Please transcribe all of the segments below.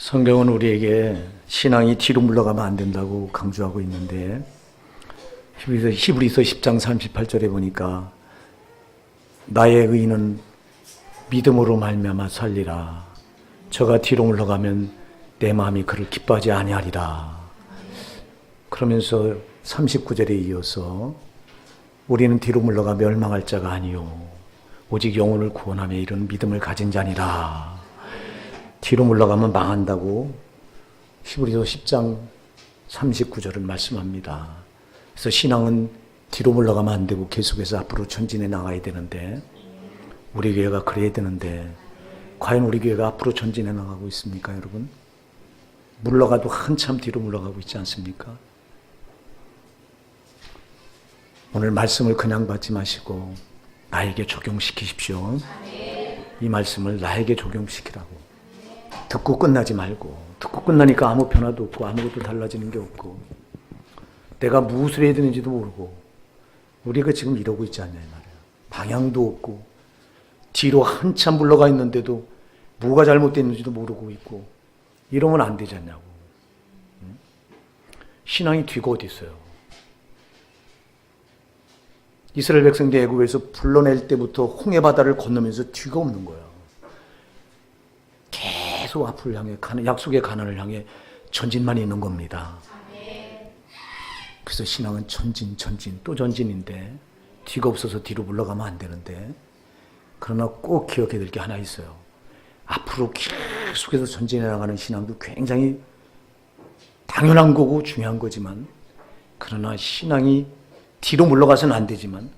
성경은 우리에게 신앙이 뒤로 물러가면 안 된다고 강조하고 있는데 히브리서 10장 38절에 보니까 나의 의인은 믿음으로 말미암아 살리라. 저가 뒤로 물러가면 내 마음이 그를 기뻐하지 아니하리라. 그러면서 39절에 이어서 우리는 뒤로 물러가 멸망할 자가 아니요 오직 영혼을 구원하며 이런 믿음을 가진 자니라. 뒤로 물러가면 망한다고 히브리서 10장 39절을 말씀합니다. 그래서 신앙은 뒤로 물러가면 안 되고 계속해서 앞으로 전진해 나가야 되는데 우리 교회가 그래야 되는데 과연 우리 교회가 앞으로 전진해 나가고 있습니까, 여러분? 물러가도 한참 뒤로 물러가고 있지 않습니까? 오늘 말씀을 그냥 받지 마시고 나에게 적용시키십시오. 이 말씀을 나에게 적용시키라고. 듣고 끝나지 말고, 듣고 끝나니까 아무 변화도 없고 아무것도 달라지는 게 없고 내가 무엇을 해야 되는지도 모르고 우리가 지금 이러고 있지 않냐 이 말이에요. 방향도 없고 뒤로 한참 물러가 있는데도 뭐가 잘못됐는지도 모르고 있고 이러면 안 되지 않냐고. 신앙이 뒤가 어디 있어요? 이스라엘 백성들 애굽에서 불러낼 때부터 홍해바다를 건너면서 뒤가 없는 거예요. 계속 앞을 향해 약속의 가나안을 향해 전진만 있는 겁니다. 그래서 신앙은 전진 또 전진인데 뒤가 없어서 뒤로 물러가면 안 되는데 그러나 꼭 기억해야 될 게 하나 있어요. 앞으로 계속해서 전진해 나가는 신앙도 굉장히 당연한 거고 중요한 거지만 그러나 신앙이 뒤로 물러가서는 안 되지만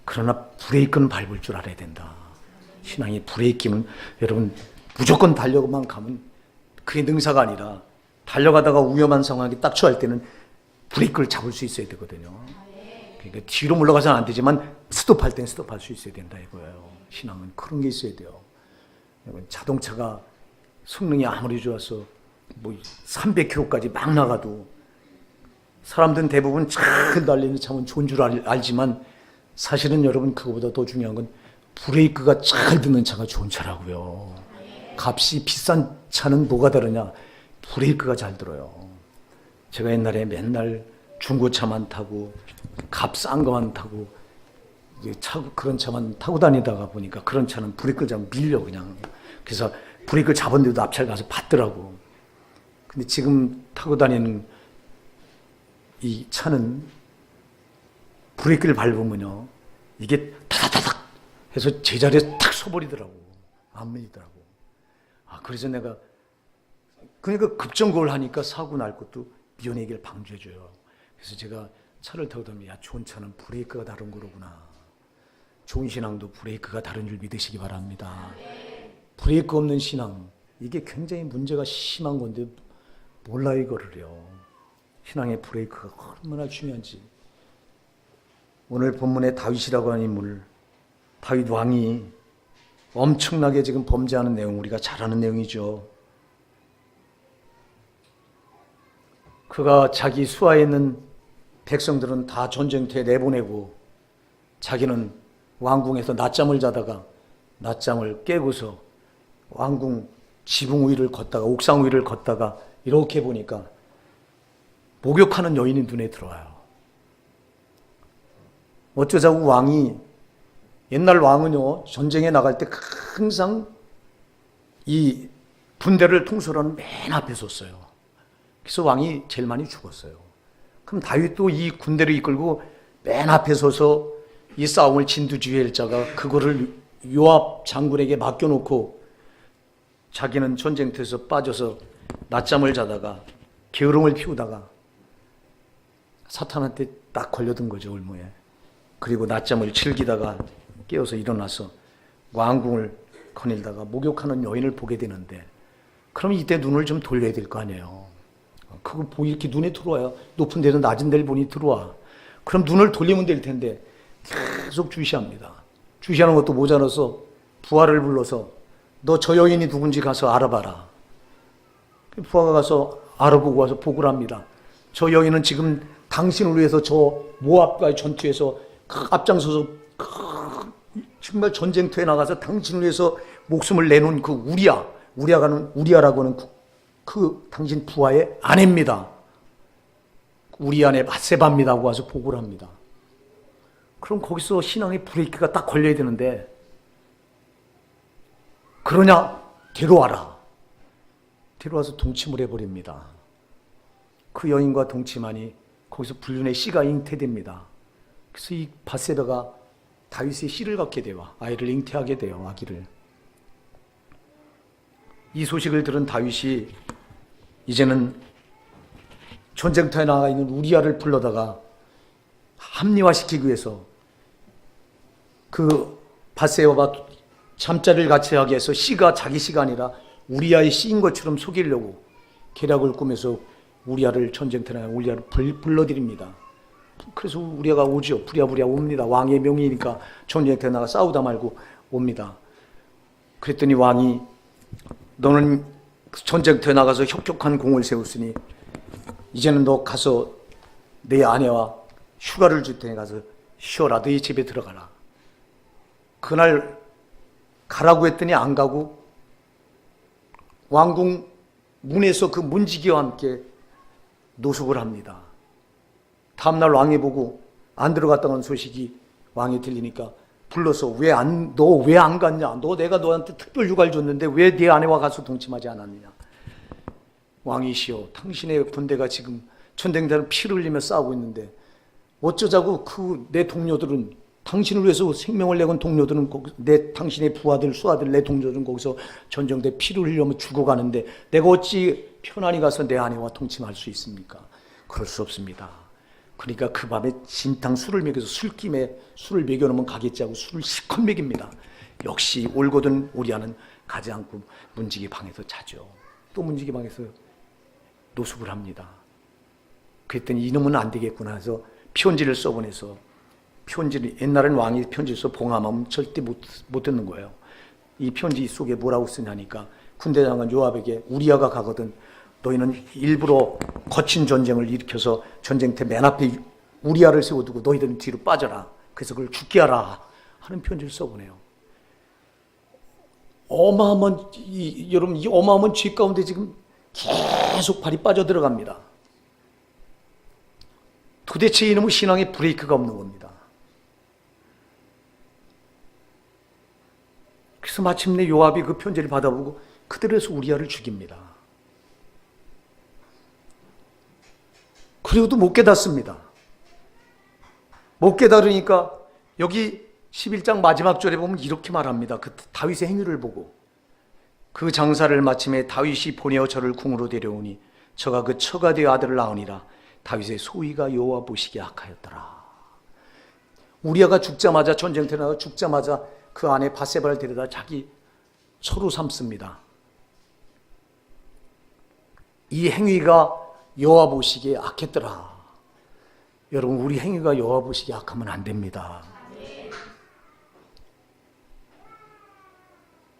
그러나 브레이크는 밟을 줄 알아야 된다. 신앙이 브레이크는 여러분 무조건 달려만 가면 그게 능사가 아니라 달려가다가 위험한 상황이 딱 처할 때는 브레이크를 잡을 수 있어야 되거든요. 그러니까 뒤로 물러가서는 안 되지만 스톱할 때는 스톱할 수 있어야 된다 이거예요. 신앙은 그런 게 있어야 돼요. 자동차가 성능이 아무리 좋아서 뭐 300km까지 막 나가도 사람들은 대부분 잘 달리는 차는 좋은 줄 알지만 사실은 여러분 그거보다 더 중요한 건 브레이크가 잘 드는 차가 좋은 차라고요. 값이 비싼 차는 뭐가 다르냐? 브레이크가 잘 들어요. 제가 옛날에 맨날 중고차만 타고 값싼 거만 타고 그런 차만 타고 다니다가 보니까 그런 차는 브레이크를 잡으면 밀려 그냥. 그래서 브레이크를 잡은데도 앞차를 가서 받더라고. 근데 지금 타고 다니는 이 차는 브레이크를 밟으면요 이게 타다다닥 해서 제자리에 탁 서버리더라고. 안 밀리더라고. 그래서 내가 그러니까 급정거를 하니까 사고 날 것도 미연에게 방지해줘요. 그래서 제가 차를 타고 다니면 야 좋은 차는 브레이크가 다른 거로구나. 좋은 신앙도 브레이크가 다른 줄 믿으시기 바랍니다. 브레이크 없는 신앙 이게 굉장히 문제가 심한 건데 몰라요 이거를요. 신앙의 브레이크가 얼마나 중요한지. 오늘 본문에 다윗이라고 하는 인물, 다윗 왕이 엄청나게 지금 범죄하는 내용 우리가 잘 아는 내용이죠. 그가 자기 수하에 있는 백성들은 다 전쟁터에 내보내고 자기는 왕궁에서 낮잠을 자다가 낮잠을 깨고서 왕궁 지붕 위를 걷다가 옥상 위를 걷다가 이렇게 보니까 목욕하는 여인이 눈에 들어와요. 어쩌자고 왕이 옛날 왕은요 전쟁에 나갈 때 항상 이 군대를 통솔하는 맨 앞에 섰어요. 그래서 왕이 제일 많이 죽었어요. 그럼 다윗도 이 군대를 이끌고 맨 앞에 서서 이 싸움을 진두지휘할 자가 그거를 요압 장군에게 맡겨놓고 자기는 전쟁터에서 빠져서 낮잠을 자다가 게으름을 피우다가 사탄한테 딱 걸려든 거죠, 올무에. 그리고 낮잠을 즐기다가 깨어서 일어나서 왕궁을 거닐다가 목욕하는 여인을 보게 되는데 그럼 이때 눈을 좀 돌려야 될 거 아니에요. 그걸 이렇게 눈에 들어와요. 높은 데는 낮은 데를 보니 들어와. 그럼 눈을 돌리면 될 텐데 계속 주시합니다. 주시하는 것도 모자라서 부하를 불러서 너 저 여인이 누군지 가서 알아봐라. 부하가 가서 알아보고 와서 보고를 합니다. 저 여인은 지금 당신을 위해서 저 모압과의 전투에서 앞장서서 정말 전쟁터에 나가서 당신을 위해서 목숨을 내놓은 그 우리아라고 하는 그 당신 부하의 아내입니다. 우리 아내 밧세바입니다 하고 와서 보고를 합니다. 그럼 거기서 신앙의 브레이크가 딱 걸려야 되는데, 그러냐? 데려와라. 데려와서 동침을 해버립니다. 그 여인과 동침하니 거기서 불륜의 씨가 잉태됩니다. 그래서 이 밧세바가 다윗의 씨를 갖게 돼요. 아이를 잉태하게 돼요. 아기를. 이 소식을 들은 다윗이 이제는 전쟁터에 나가 있는 우리아를 불러다가 합리화시키기 위해서 그 밧세바와 잠자리를 같이 하기 위해서 씨가 자기 씨가 아니라 우리아의 씨인 것처럼 속이려고 계략을 꾸며서 우리아를 전쟁터에 나가 우리아를 불러들입니다. 그래서 우리아가 오죠. 부랴부랴 옵니다. 왕의 명의니까 전쟁터에 나가 싸우다 말고 옵니다. 그랬더니 왕이 너는 전쟁터에 나가서 혁혁한 공을 세웠으니 이제는 너 가서 내 아내와 휴가를 줄 테니 가서 쉬어라. 너희 집에 들어가라. 그날 가라고 했더니 안 가고 왕궁 문에서 그 문지기와 함께 노숙을 합니다. 다음날 왕이 보고 안 들어갔다는 소식이 왕이 들리니까 불러서 너 왜 안 갔냐? 내가 너한테 특별 휴가를 줬는데 왜 네 아내와 가서 동침하지 않았느냐? 왕이시여, 당신의 군대가 지금 전쟁터에서 피를 흘리며 싸우고 있는데 어쩌자고 내 동료들은 당신을 위해서 생명을 내건 동료들은 당신의 부하들, 수하들, 내 동료들은 거기서 전쟁터에 피를 흘리며 죽어가는데 내가 어찌 편안히 가서 내 아내와 동침할 수 있습니까? 그럴 수 없습니다. 그러니까 그 밤에 진탕 술을 먹여서 술김에 술을 먹여놓으면 가겠지 하고 술을 실컷 먹입니다. 역시 올거든 우리아는 가지 않고 문지기 방에서 자죠. 또 문지기 방에서 노숙을 합니다. 그랬더니 이놈은 안 되겠구나 해서 편지를 써보내서 옛날엔 왕이 편지 써 봉함하면 절대 못 듣는 거예요. 이 편지 속에 뭐라고 쓰냐니까 군대장관 요압에게 우리아가 가거든 너희는 일부러 거친 전쟁을 일으켜서 전쟁터 맨 앞에 우리아를 세워두고 너희들은 뒤로 빠져라. 그래서 그걸 죽게 하라 하는 편지를 써보내요. 여러분 이 어마어마한 죄 가운데 지금 계속 발이 빠져들어갑니다. 도대체 이놈의 신앙에 브레이크가 없는 겁니다. 그래서 마침내 요압이 그 편지를 받아보고 그대로해서 우리아를 죽입니다. 그리고도 못 깨닫습니다. 못 깨달으니까 여기 11장 마지막 절에 보면 이렇게 말합니다. 그 다윗의 행위를 보고 그 장사를 마침에 다윗이 보내어 저를 궁으로 데려오니 저가 그 처가되어 아들을 낳으니라. 다윗의 소위가 여호와 보시기에 악하였더라. 우리아가 죽자마자 전쟁터에 나가 죽자마자 그 아내 밧세바를 데려다 자기 처로 삼습니다. 이 행위가 여호와 보시기에 악했더라. 여러분 우리 행위가 여호와 보시기에 악하면 안 됩니다.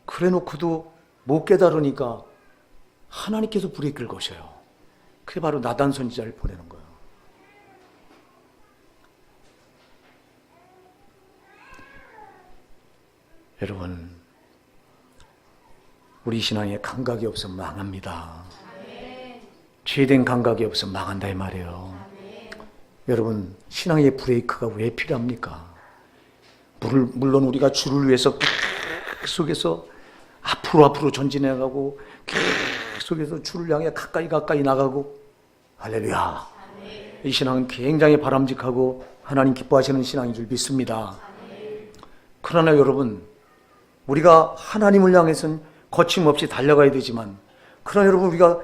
그래 놓고도 못 깨달으니까 하나님께서 브레이크를 거셔요. 그게 바로 나단 선지자를 보내는 거예요. 여러분 우리 신앙에 감각이 없으면 망합니다. 죄된 감각이 없으면 망한다 이 말이에요. 여러분 신앙의 브레이크가 왜 필요합니까? 물론 우리가 주를 위해서 계속해서 앞으로 전진해가고 계속해서 주를 향해 가까이 나가고 할렐루야. 이 신앙은 굉장히 바람직하고 하나님 기뻐하시는 신앙인 줄 믿습니다. 그러나 여러분 우리가 하나님을 향해서는 거침없이 달려가야 되지만 그러나 여러분 우리가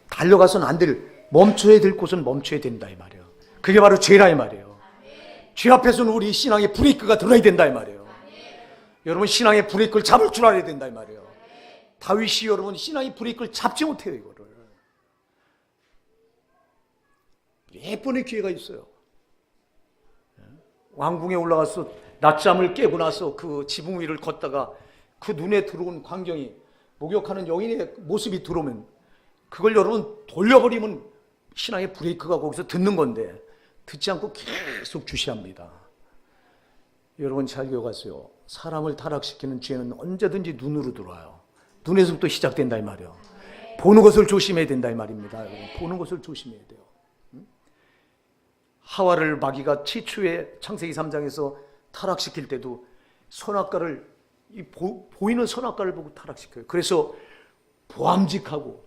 달려가서는 안 될 멈춰야 될 곳은 멈춰야 된다 이 말이에요. 그게 바로 죄라 이 말이에요. 죄 앞에서는 우리 신앙의 브레이크가 들어야 된다 이 말이에요. 여러분 신앙의 브레이크를 잡을 줄 알아야 된다 이 말이에요. 다윗이 여러분 신앙의 브레이크를 잡지 못해요. 이거를 몇 번의 기회가 있어요. 왕궁에 올라가서 낮잠을 깨고 나서 그 지붕 위를 걷다가 그 눈에 들어온 광경이 목욕하는 여인의 모습이 들어오면 그걸 여러분 돌려버리면 신앙의 브레이크가 거기서 듣는 건데 듣지 않고 계속 주시합니다. 여러분 잘 기억하세요. 사람을 타락시키는 죄는 언제든지 눈으로 들어와요. 눈에서부터 시작된다 이 말이에요. 보는 것을 조심해야 된다 이 말입니다. 여러분. 보는 것을 조심해야 돼요. 하와를 마귀가 최초의 창세기 3장에서 타락시킬 때도 선악과를 보이는 선악과를 보고 타락시켜요. 그래서 보암직하고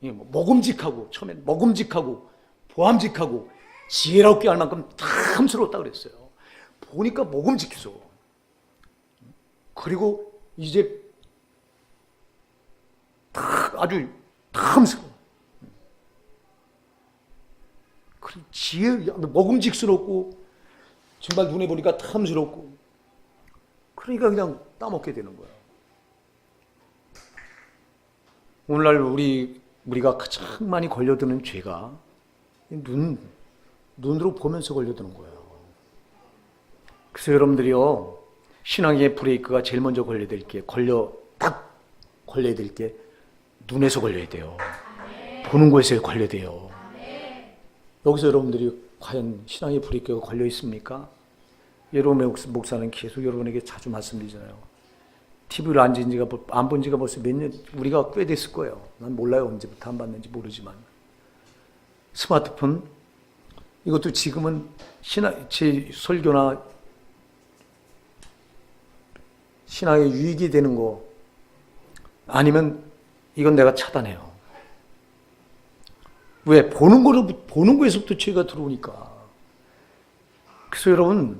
먹음직하고 처음엔 먹음직하고 보암직하고 지혜롭게 할 만큼 탐스러웠다 그랬어요. 보니까 먹음직해서. 그리고 이제 아주 탐스러워. 지혜, 먹음직스럽고 정말 눈에 보니까 탐스럽고 그러니까 그냥 따먹게 되는 거예요. 오늘날 우리가 가장 많이 걸려드는 죄가 눈으로 보면서 걸려드는 거예요. 그래서 여러분들이요, 신앙의 브레이크가 제일 먼저 걸려야 될 게 눈에서 걸려야 돼요. 보는 곳에서 걸려야 돼요. 여기서 여러분들이 과연 신앙의 브레이크가 걸려 있습니까? 여러분의 목사는 계속 여러분에게 자주 말씀드리잖아요. TV를 안 본 지가 벌써 몇 년, 우리가 꽤 됐을 거예요. 난 몰라요. 언제부터 안 봤는지 모르지만. 스마트폰, 이것도 지금은 제 설교나 신앙에 유익이 되는 거 아니면 이건 내가 차단해요. 왜? 보는 거에서부터 죄가 들어오니까. 그래서 여러분,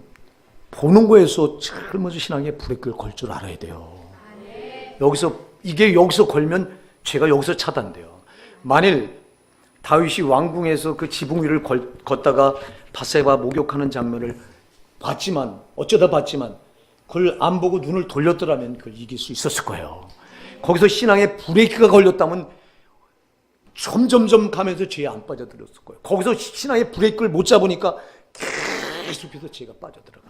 보는 거에서 제일 먼저 신앙에 브레이크를 걸 줄 알아야 돼요. 여기서 걸면 죄가 여기서 차단돼요. 만일 다윗이 왕궁에서 그 지붕 위를 걷다가 밧세바 목욕하는 장면을 어쩌다 봤지만 그걸 안 보고 눈을 돌렸더라면 그걸 이길 수 있었을 거예요. 거기서 신앙에 브레이크가 걸렸다면 점점점 가면서 죄에 안 빠져들었을 거예요. 거기서 신앙의 브레이크를 못 잡으니까 계속해서 죄가 빠져들어가.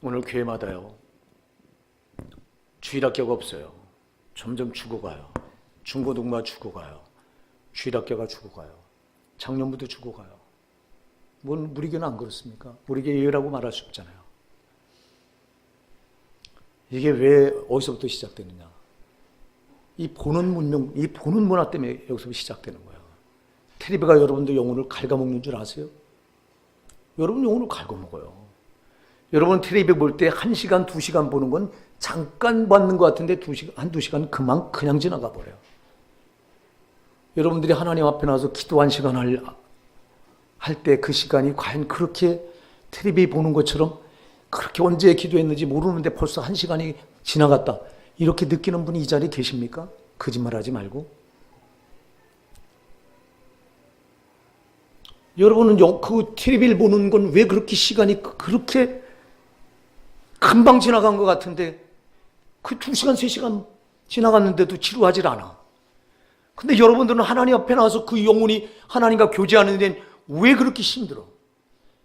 오늘 교회마다요, 주일학교가 없어요. 점점 죽어가요. 중고등부가 죽어가요. 주일학교가 죽어가요. 작년부도 죽어가요. 우리 교회는 안 그렇습니까? 우리 교회 예외라고 말할 수 없잖아요. 이게 왜 어디서부터 시작되느냐? 이 보는 문화 때문에 여기서부터 시작되는 거예요. 텔레비가 여러분들 영혼을 갉아먹는 줄 아세요? 여러분 영혼을 갉아먹어요. 여러분 텔레비 볼 때 1시간, 2시간 보는 건 잠깐 봤는 것 같은데 2시간 그냥 지나가 버려요. 여러분들이 하나님 앞에 나와서 기도 1시간을 할 때 그 시간이 과연 그렇게 텔레비 보는 것처럼 그렇게 언제 기도했는지 모르는데 벌써 1시간이 지나갔다, 이렇게 느끼는 분이 이 자리에 계십니까? 거짓말하지 말고. 여러분은 그 텔레비를 보는 건 왜 그렇게 시간이 그렇게 금방 지나간 것 같은데 그 2시간, 3시간 지나갔는데도 지루하질 않아. 근데 여러분들은 하나님 앞에 나와서 그 영혼이 하나님과 교제하는 데는 왜 그렇게 힘들어?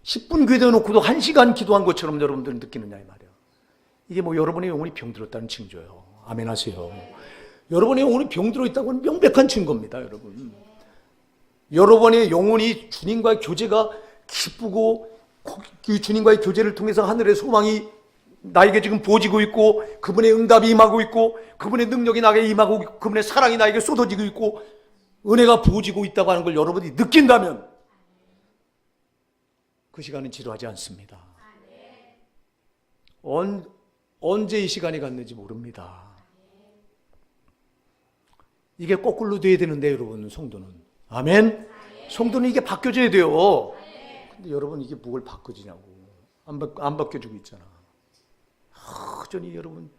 10분 기도해놓고도 1시간 기도한 것처럼 여러분들은 느끼느냐 이 말이야. 이게 여러분의 영혼이 병들었다는 징조예요. 아멘 하세요. 여러분의 영혼이 병들어 있다고 하는 명백한 증거입니다. 여러분, 여러분의 영혼이 주님과의 교제가 기쁘고 그 주님과의 교제를 통해서 하늘의 소망이 나에게 지금 부어지고 있고 그분의 응답이 임하고 있고 그분의 능력이 나에게 임하고 있고 그분의 사랑이 나에게 쏟아지고 있고 은혜가 부어지고 있다고 하는 걸 여러분이 느낀다면 그 시간은 지루하지 않습니다. 언제 이 시간이 갔는지 모릅니다. 이게 거꾸로 돼야 되는데 여러분, 성도는. 아멘. 성도는 이게 바뀌어져야 돼요. 근데 여러분 이게 뭘 바꿔지냐고. 안 바뀌어지고 있잖아. 여전히 여러분,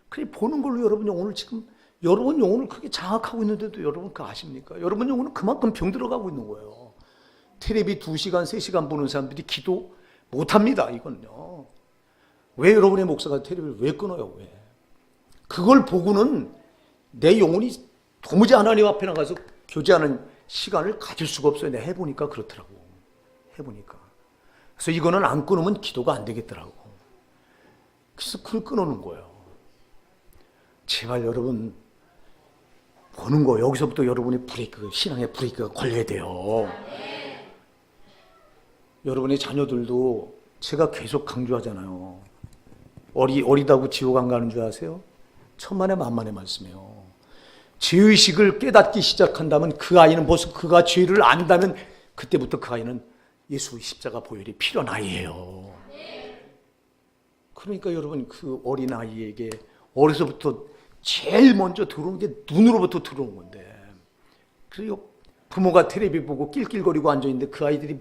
그래 보는 걸로 여러분 영혼을 지금 여러분 영혼을 크게 장악하고 있는데도 여러분 그거 아십니까? 여러분 영혼은 그만큼 병들어가고 있는 거예요. 텔레비 2시간, 3시간 보는 사람들이 기도 못합니다. 이건요. 왜 여러분의 목사가 텔레비를 왜 끊어요? 왜? 그걸 보고는 내 영혼이 도무지 하나님 앞에 나가서 교제하는 시간을 가질 수가 없어요. 내가 해보니까 그렇더라고. 해보니까. 그래서 이거는 안 끊으면 기도가 안 되겠더라고. 그래서 그걸 끊어놓은 거예요. 제발 여러분, 보는 거, 여기서부터 여러분의 신앙의 브레이크가 걸려야 돼요. 여러분의 자녀들도 제가 계속 강조하잖아요. 어리다고 지옥 안 가는 줄 아세요? 천만에 만만의 말씀이에요. 죄의식을 깨닫기 시작한다면 그 아이는 벌써 그가 죄를 안다면 그때부터 그 아이는 예수 십자가 보혈이 필요한 아이예요. 그러니까 여러분 그 어린 아이에게 어려서부터 제일 먼저 들어오는 게 눈으로부터 들어오는 건데, 그리고 부모가 텔레비 보고 낄낄거리고 앉아있는데 그 아이들이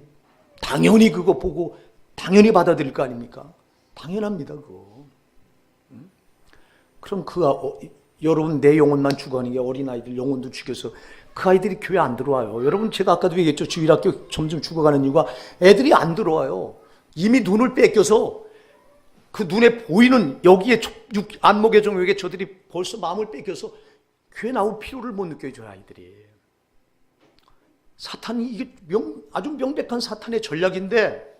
당연히 그거 보고 당연히 받아들일 거 아닙니까? 당연합니다 그거. 그럼 여러분 내 영혼만 죽어가는 게 어린아이들 영혼도 죽여서 그 아이들이 교회 안 들어와요. 여러분 제가 아까도 얘기했죠. 주일학교 점점 죽어가는 이유가 애들이 안 들어와요. 이미 눈을 뺏겨서 그 눈에 보이는 여기에 안목의 종에게 저들이 벌써 마음을 뺏겨서 교회 나올 필요를 못 느껴요. 저 아이들이. 사탄이 이게 아주 명백한 사탄의 전략인데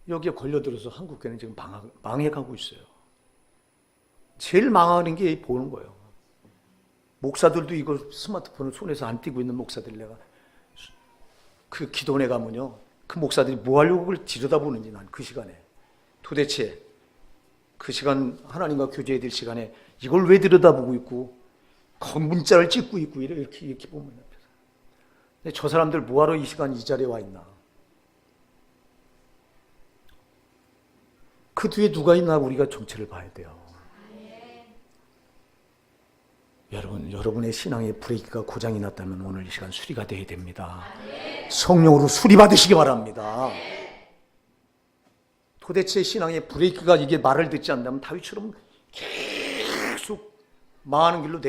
여기에 걸려들어서 한국교회는 지금 망해가고 있어요. 제일 망하는 게 보는 거예요. 목사들도 이거 스마트폰을 손에서 안 띄고 있는 목사들 내가 그 기도원에 가면요. 그 목사들이 뭐 하려고 그걸 들여다보는지 난 그 시간에 도대체 그 시간 하나님과 교제해야 될 시간에 이걸 왜 들여다보고 있고 문자를 찍고 있고 이렇게 보면 근데 저 사람들 뭐하러 이 시간 이 자리에 와 있나. 그 뒤에 누가 있나 우리가 정체를 봐야 돼요. 여러분의 신앙의 브레이크가 고장이 났다면 오늘 이 시간 수리가 되어야 됩니다. 성령으로 수리받으시기 바랍니다. 도대체 신앙의 브레이크가 이게 말을 듣지 않는다면 다윗처럼 계속 망하는 길로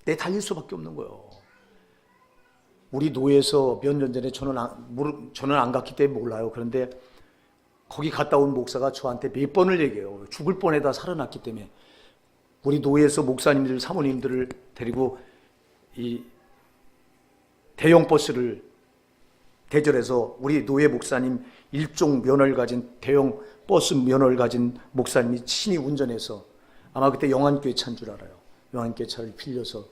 내달릴 수밖에 없는 거예요. 우리 노예에서 몇 년 전에 저는 안 갔기 때문에 몰라요. 그런데 거기 갔다 온 목사가 저한테 몇 번을 얘기해요. 죽을 뻔에다 살아났기 때문에. 우리 노예에서 목사님들, 사모님들을 데리고 이 대형 버스를 대절해서 우리 노예 목사님 일종 면허를 가진 대형 버스 면허를 가진 목사님이 친히 운전해서 아마 그때 영안교회 차인 줄 알아요. 영안교회 차를 빌려서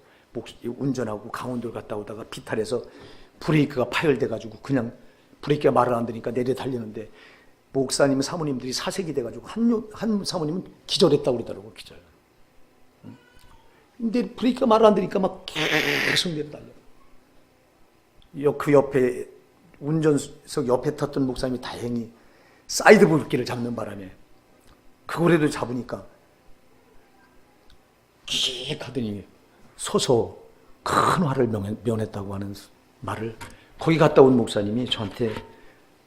운전하고 강원도를 갔다 오다가 비탈해서 브레이크가 파열돼가지고 그냥 브레이크가 말을 안 들으니까 내려 달리는데 목사님, 사모님들이 사색이 돼가지고 한 사모님은 기절했다고 그러더라고요. 기절. 근데 브레이크가 말을 안 들으니까 막 계속 내려달려요. 그 옆에 운전석 옆에 탔던 목사님이 다행히 사이드 브레이크를 잡는 바람에 그거라도 잡으니까 킥 하더니 서서 큰 화를 면했다고 하는 말을 거기 갔다 온 목사님이 저한테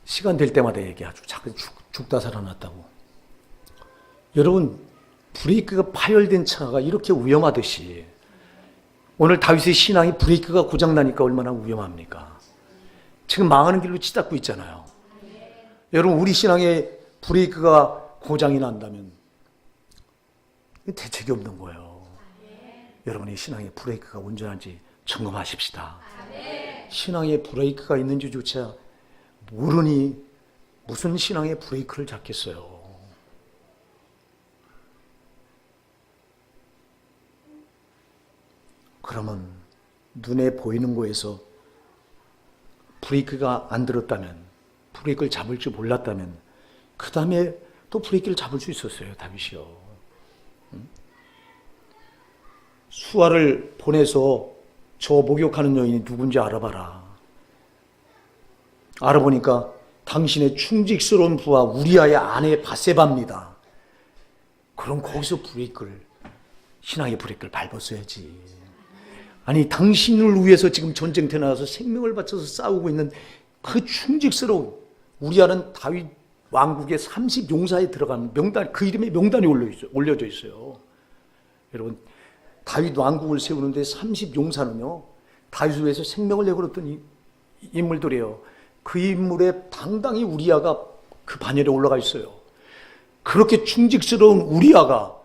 시간 될 때마다 얘기하죠. 자꾸 죽다 살아났다고. 여러분 브레이크가 파열된 차가 이렇게 위험하듯이 오늘 다윗의 신앙이 브레이크가 고장나니까 얼마나 위험합니까? 지금 망하는 길로 치닫고 있잖아요. 여러분 우리 신앙에 브레이크가 고장이 난다면 대책이 없는 거예요. 여러분의 신앙에 브레이크가 온전한지 점검하십시다. 신앙에 브레이크가 있는지조차 모르니 무슨 신앙의 브레이크를 잡겠어요. 그러면 눈에 보이는 거에서 브레이크가 안 들었다면, 브레이크를 잡을 줄 몰랐다면 그 다음에 또 브레이크를 잡을 수 있었어요. 다윗이요. 수아를 보내서 저 목욕하는 여인이 누군지 알아봐라. 알아보니까 당신의 충직스러운 부하 우리아의 아내 바세바입니다. 그럼 거기서 신앙의 브레이크를 밟았어야지. 아니 당신을 위해서 지금 전쟁터에 나가서 생명을 바쳐서 싸우고 있는 그 충직스러운 우리아는 다윗 왕국의 30용사에 들어간 명단, 그 이름에 명단이 올려져 있어요. 여러분 다윗 왕국을 세우는데 30용사는요 다윗을 위해서 생명을 내걸었던 인물들이에요. 그 인물에 당당히 우리아가 그 반열에 올라가 있어요. 그렇게 충직스러운 우리아가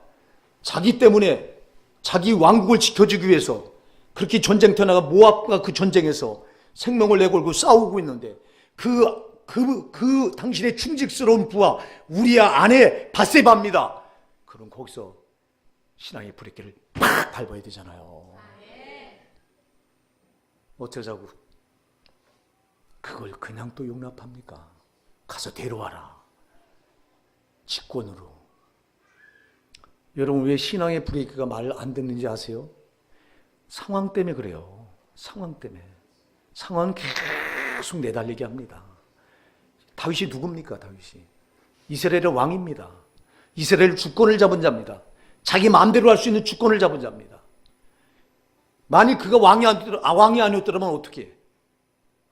자기 때문에 자기 왕국을 지켜주기 위해서 그렇게 전쟁터 나가 모압과 그 전쟁에서 생명을 내걸고 싸우고 있는데 그 당신의 충직스러운 부하 우리아 아내 바세바입니다. 그럼 거기서 신앙의 브레이크를 팍 밟아야 되잖아요. 어쩌자고 그걸 그냥 또 용납합니까? 가서 데려와라. 직권으로. 여러분 왜 신앙의 브레이크가 말 안 듣는지 아세요? 상황 때문에 그래요. 상황 때문에. 상황 계속 내달리게 합니다. 다윗이 누굽니까? 다윗이 이스라엘의 왕입니다. 이스라엘 주권을 잡은 자입니다. 자기 마음대로 할 수 있는 주권을 잡은 자입니다. 만일 그가 왕이 아니었더라면 어떻게 해?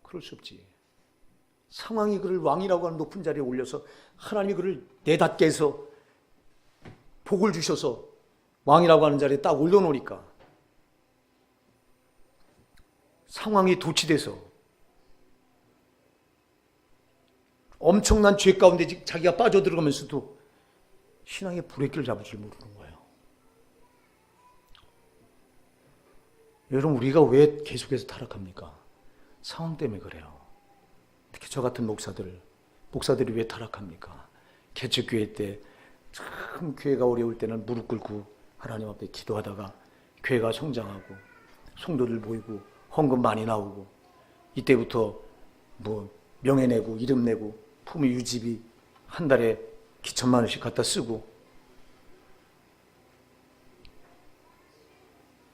그럴 수 없지. 상황이 그를 왕이라고 하는 높은 자리에 올려서 하나님이 그를 내닫게 해서 복을 주셔서 왕이라고 하는 자리에 딱 올려놓으니까 상황이 도취돼서 엄청난 죄 가운데 자기가 빠져들어가면서도 신앙의 브레이크를 잡을 줄 모르는 거예요. 여러분 우리가 왜 계속해서 타락합니까? 상황 때문에 그래요. 특히 저 같은 목사들이 왜 타락합니까? 개척교회 때 참 교회가 어려울 때는 무릎 꿇고 하나님 앞에 기도하다가 교회가 성장하고 성도들 모이고 헌금 많이 나오고 이때부터 뭐 명예 내고 이름 내고 품위 유지비 한 달에 기천만 원씩 갖다 쓰고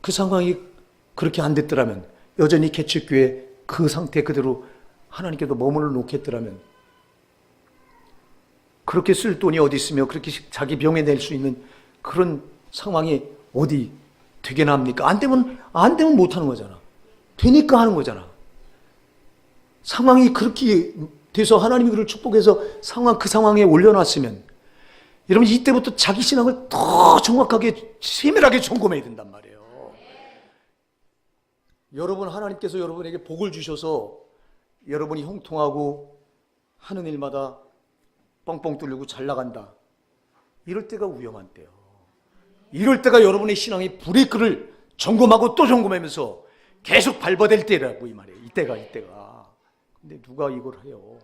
그 상황이 그렇게 안 됐더라면 여전히 개척교회 그 상태 그대로 하나님께도 머물러 놓겠더라면 그렇게 쓸 돈이 어디 있으며 그렇게 자기 병에 낼 수 있는 그런 상황이 어디 되게나 합니까? 안 되면 못 하는 거잖아. 되니까 하는 거잖아. 상황이 그렇게 돼서 하나님이 그를 축복해서 그 상황에 올려놨으면 여러분 이때부터 자기 신앙을 더 정확하게 세밀하게 점검해야 된단 말이에요. 여러분 하나님께서 여러분에게 복을 주셔서 여러분이 형통하고 하는 일마다 뻥뻥 뚫리고 잘 나간다. 이럴 때가 위험한 때요. 이럴 때가 여러분의 신앙의 브레이크를 점검하고 또 점검하면서 계속 밟아댈 때라고 이 말이에요. 이때가. 근데 누가 이걸 해요?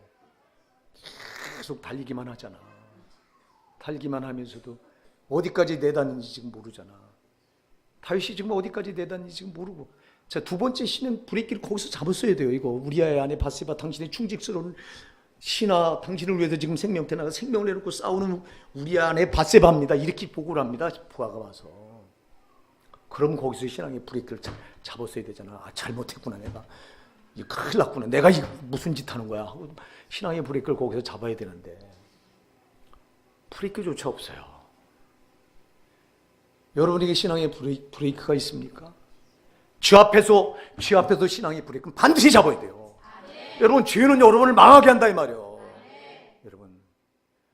계속 달리기만 하잖아. 달기만 하면서도 어디까지 내닫는지 지금 모르잖아. 다윗이 지금 어디까지 내닫는지 지금 모르고. 자, 두 번째 신은 브레이크를 거기서 잡았어야 돼요. 이거 우리아의 아내 바세바 당신의 충직스러운 신하 당신을 위해서 지금 생명태 나가 생명을 내놓고 싸우는 우리 아내 바세바입니다. 이렇게 보고를 합니다. 부하가 와서. 그럼 거기서 신앙의 브레이크를 잡았어야 되잖아. 아, 잘못했구나 내가. 이거 큰일 났구나. 내가 이거 무슨 짓 하는 거야 하고 신앙의 브레이크를 거기서 잡아야 되는데 브레이크조차 없어요. 여러분에게 신앙의 브레이크가 있습니까? 주 앞에서 신앙의 브레이크는 반드시 잡아야 돼요. 여러분 죄는 여러분을 망하게 한다 이 말이에요. 여러분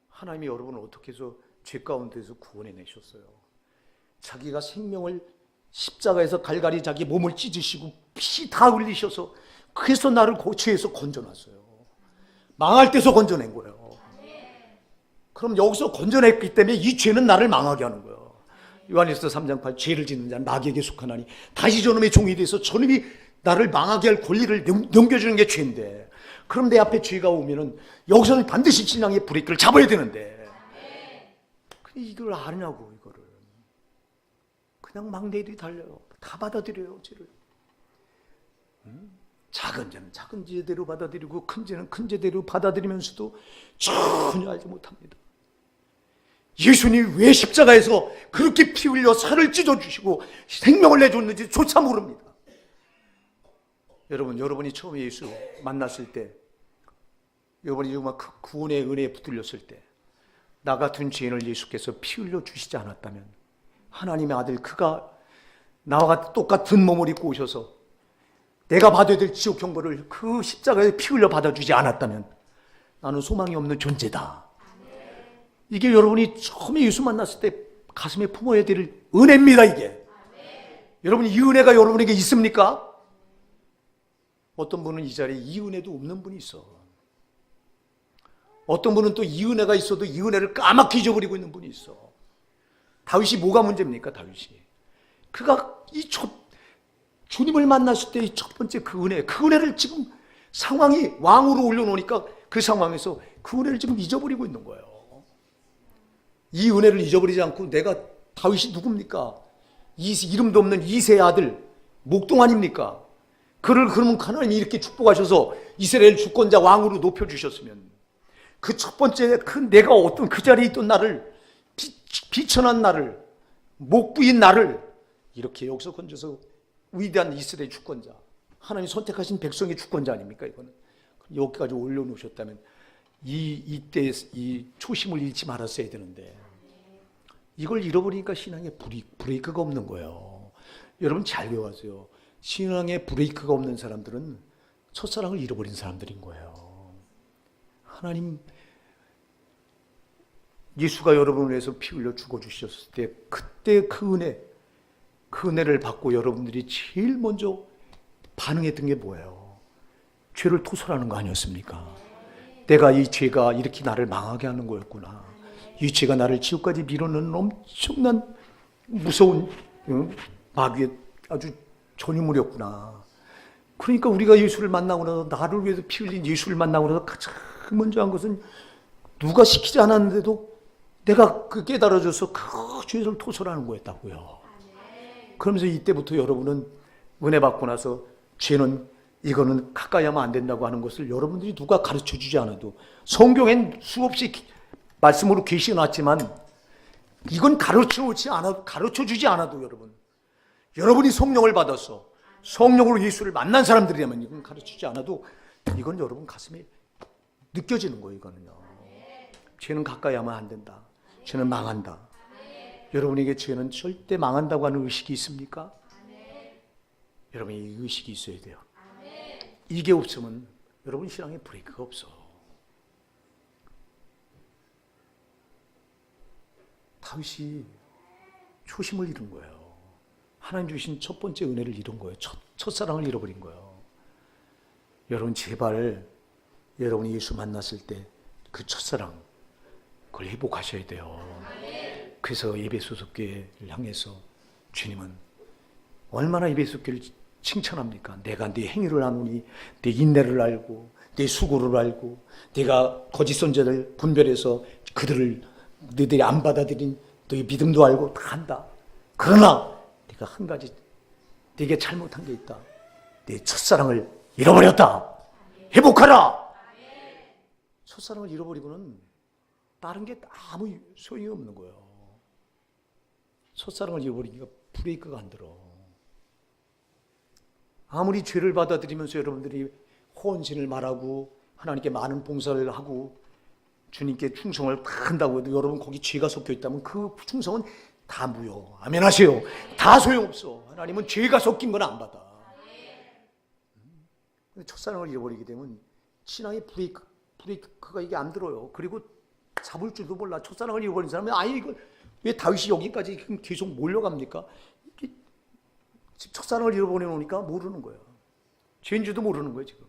하나님이 여러분을 어떻게 해서 죄 가운데서 구원해 내셨어요. 자기가 생명을 십자가에서 갈갈이 자기 몸을 찢으시고 피 다 흘리셔서 그래서 나를 죄에서 건져놨어요. 망할 때서 건져낸 거예요. 그럼 여기서 건져냈기 때문에 이 죄는 나를 망하게 하는 거예요. 요한일서 3장 8 죄를 짓는 자는 마귀에게 속하나니 다시 저놈의 종이 돼서 저놈이 나를 망하게 할 권리를 넘겨주는 게 죄인데 그럼 내 앞에 죄가 오면은 여기서는 반드시 신앙의 브레이크를 잡아야 되는데 이걸 아냐고 이거를 그냥 막 내리달려요. 다 받아들여요 죄를. 작은 죄는 작은 죄대로 받아들이고 큰 죄는 큰 죄대로 받아들이면서도 전혀 알지 못합니다. 예수님이 왜 십자가에서 그렇게 피 흘려 살을 찢어주시고 생명을 내줬는지 조차 모릅니다. 여러분이 처음에 예수 만났을 때 여러분이 정말 그 구원의 은혜에 붙들렸을 때 나 같은 죄인을 예수께서 피 흘려 주시지 않았다면 하나님의 아들 그가 나와 같은 똑같은 몸을 입고 오셔서 내가 받아야 될 지옥 형벌을 그 십자가에 피 흘려 받아주지 않았다면 나는 소망이 없는 존재다. 이게 여러분이 처음에 예수 만났을 때 가슴에 품어야 될 은혜입니다. 이게 여러분 이 은혜가 여러분에게 있습니까? 어떤 분은 이 자리에 이 은혜도 없는 분이 있어. 어떤 분은 또 이 은혜가 있어도 이 은혜를 까맣게 잊어버리고 있는 분이 있어. 다윗이 뭐가 문제입니까? 다윗이 그가 주님을 만났을 때 첫 번째 그 은혜를 지금 상황이 왕으로 올려놓으니까 그 상황에서 그 은혜를 지금 잊어버리고 있는 거예요. 이 은혜를 잊어버리지 않고 내가 다윗이 누굽니까? 이름도 없는 이새의 아들 목동 아닙니까? 그러면 하나님이 이렇게 축복하셔서 이스라엘 주권자 왕으로 높여주셨으면 그 첫 번째 내가 어떤 그 자리에 있던 나를 비천한 나를 목부인 나를 이렇게 여기서 건져서 위대한 이스라엘 주권자, 하나님 선택하신 백성의 주권자 아닙니까? 이거는 여기까지 올려놓으셨다면 이때 이 초심을 잃지 말았어야 되는데 이걸 잃어버리니까 신앙에 브레이크가 없는 거예요. 여러분 잘 배워가세요. 신앙에 브레이크가 없는 사람들은 첫사랑을 잃어버린 사람들인 거예요. 하나님 예수가 여러분을 위해서 피 흘려 죽어주셨을 때 그때 그 은혜를 받고 여러분들이 제일 먼저 반응했던 게 뭐예요? 죄를 토설하는 거 아니었습니까? 내가 이 죄가 이렇게 나를 망하게 하는 거였구나. 이 죄가 나를 지옥까지 밀어넣는 엄청난 무서운 마귀의 아주 전유물이었구나. 그러니까 우리가 예수를 만나고 나서 나를 위해서 피 흘린 예수를 만나고 나서 가장 먼저 한 것은 누가 시키지 않았는데도 내가 그 깨달아줘서 그 죄를 토설하는 거였다고요. 그러면서 이때부터 여러분은 은혜 받고 나서 죄는 이거는 가까이 하면 안 된다고 하는 것을 여러분들이 누가 가르쳐 주지 않아도 성경엔 수없이 말씀으로 계시해 놨지만 이건 가르쳐 주지 않아도 여러분이 성령을 받아서 성령으로 예수를 만난 사람들이라면 이건 가르쳐 주지 않아도 이건 여러분 가슴에 느껴지는 거예요. 이거는요. 죄는 가까이 하면 안 된다. 죄는 망한다. 여러분에게 죄는 절대 망한다고 하는 의식이 있습니까? 여러분이 이 의식이 있어야 돼요. 이게 없으면 여러분 신앙에 브레이크가 없어. 다윗이 초심을 잃은 거예요. 하나님 주신 첫 번째 은혜를 잃은 거예요. 첫사랑을 잃어버린 거예요. 여러분 제발 여러분이 예수 만났을 때 그 첫사랑 그걸 회복하셔야 돼요. 그래서 에베소서 교회를 향해서 주님은 얼마나 에베소 교회를 칭찬합니까? 내가 네 행위를 아노니 네 인내를 알고 네 수고를 알고 네가 거짓 선자를 분별해서 너희들이 안 받아들인 너희 믿음도 알고 다 한다. 그러나 네가 한 가지 네게 잘못한 게 있다. 네 첫사랑을 잃어버렸다. 회복하라. 첫사랑을 잃어버리고는 다른 게 아무 소용이 없는 거예요. 첫사랑을 잃어버리니까 브레이크가 안 들어. 아무리 죄를 받아들이면서 여러분들이 헌신을 말하고 하나님께 많은 봉사를 하고 주님께 충성을 다 한다고 해도 여러분 거기 죄가 섞여 있다면 그 충성은 다 무효. 아멘 하세요. 다 소용없어. 하나님은 죄가 섞인 건 안 받아. 첫사랑을 잃어버리게 되면 신앙의 브레이크가 이게 안 들어요. 그리고 잡을 줄도 몰라. 첫사랑을 잃어버린 사람은 이거 왜 다윗이 여기까지 계속 몰려갑니까? 첫사랑을 잃어버리니까 모르는 거예요. 죄인지도 모르는 거예요, 지금.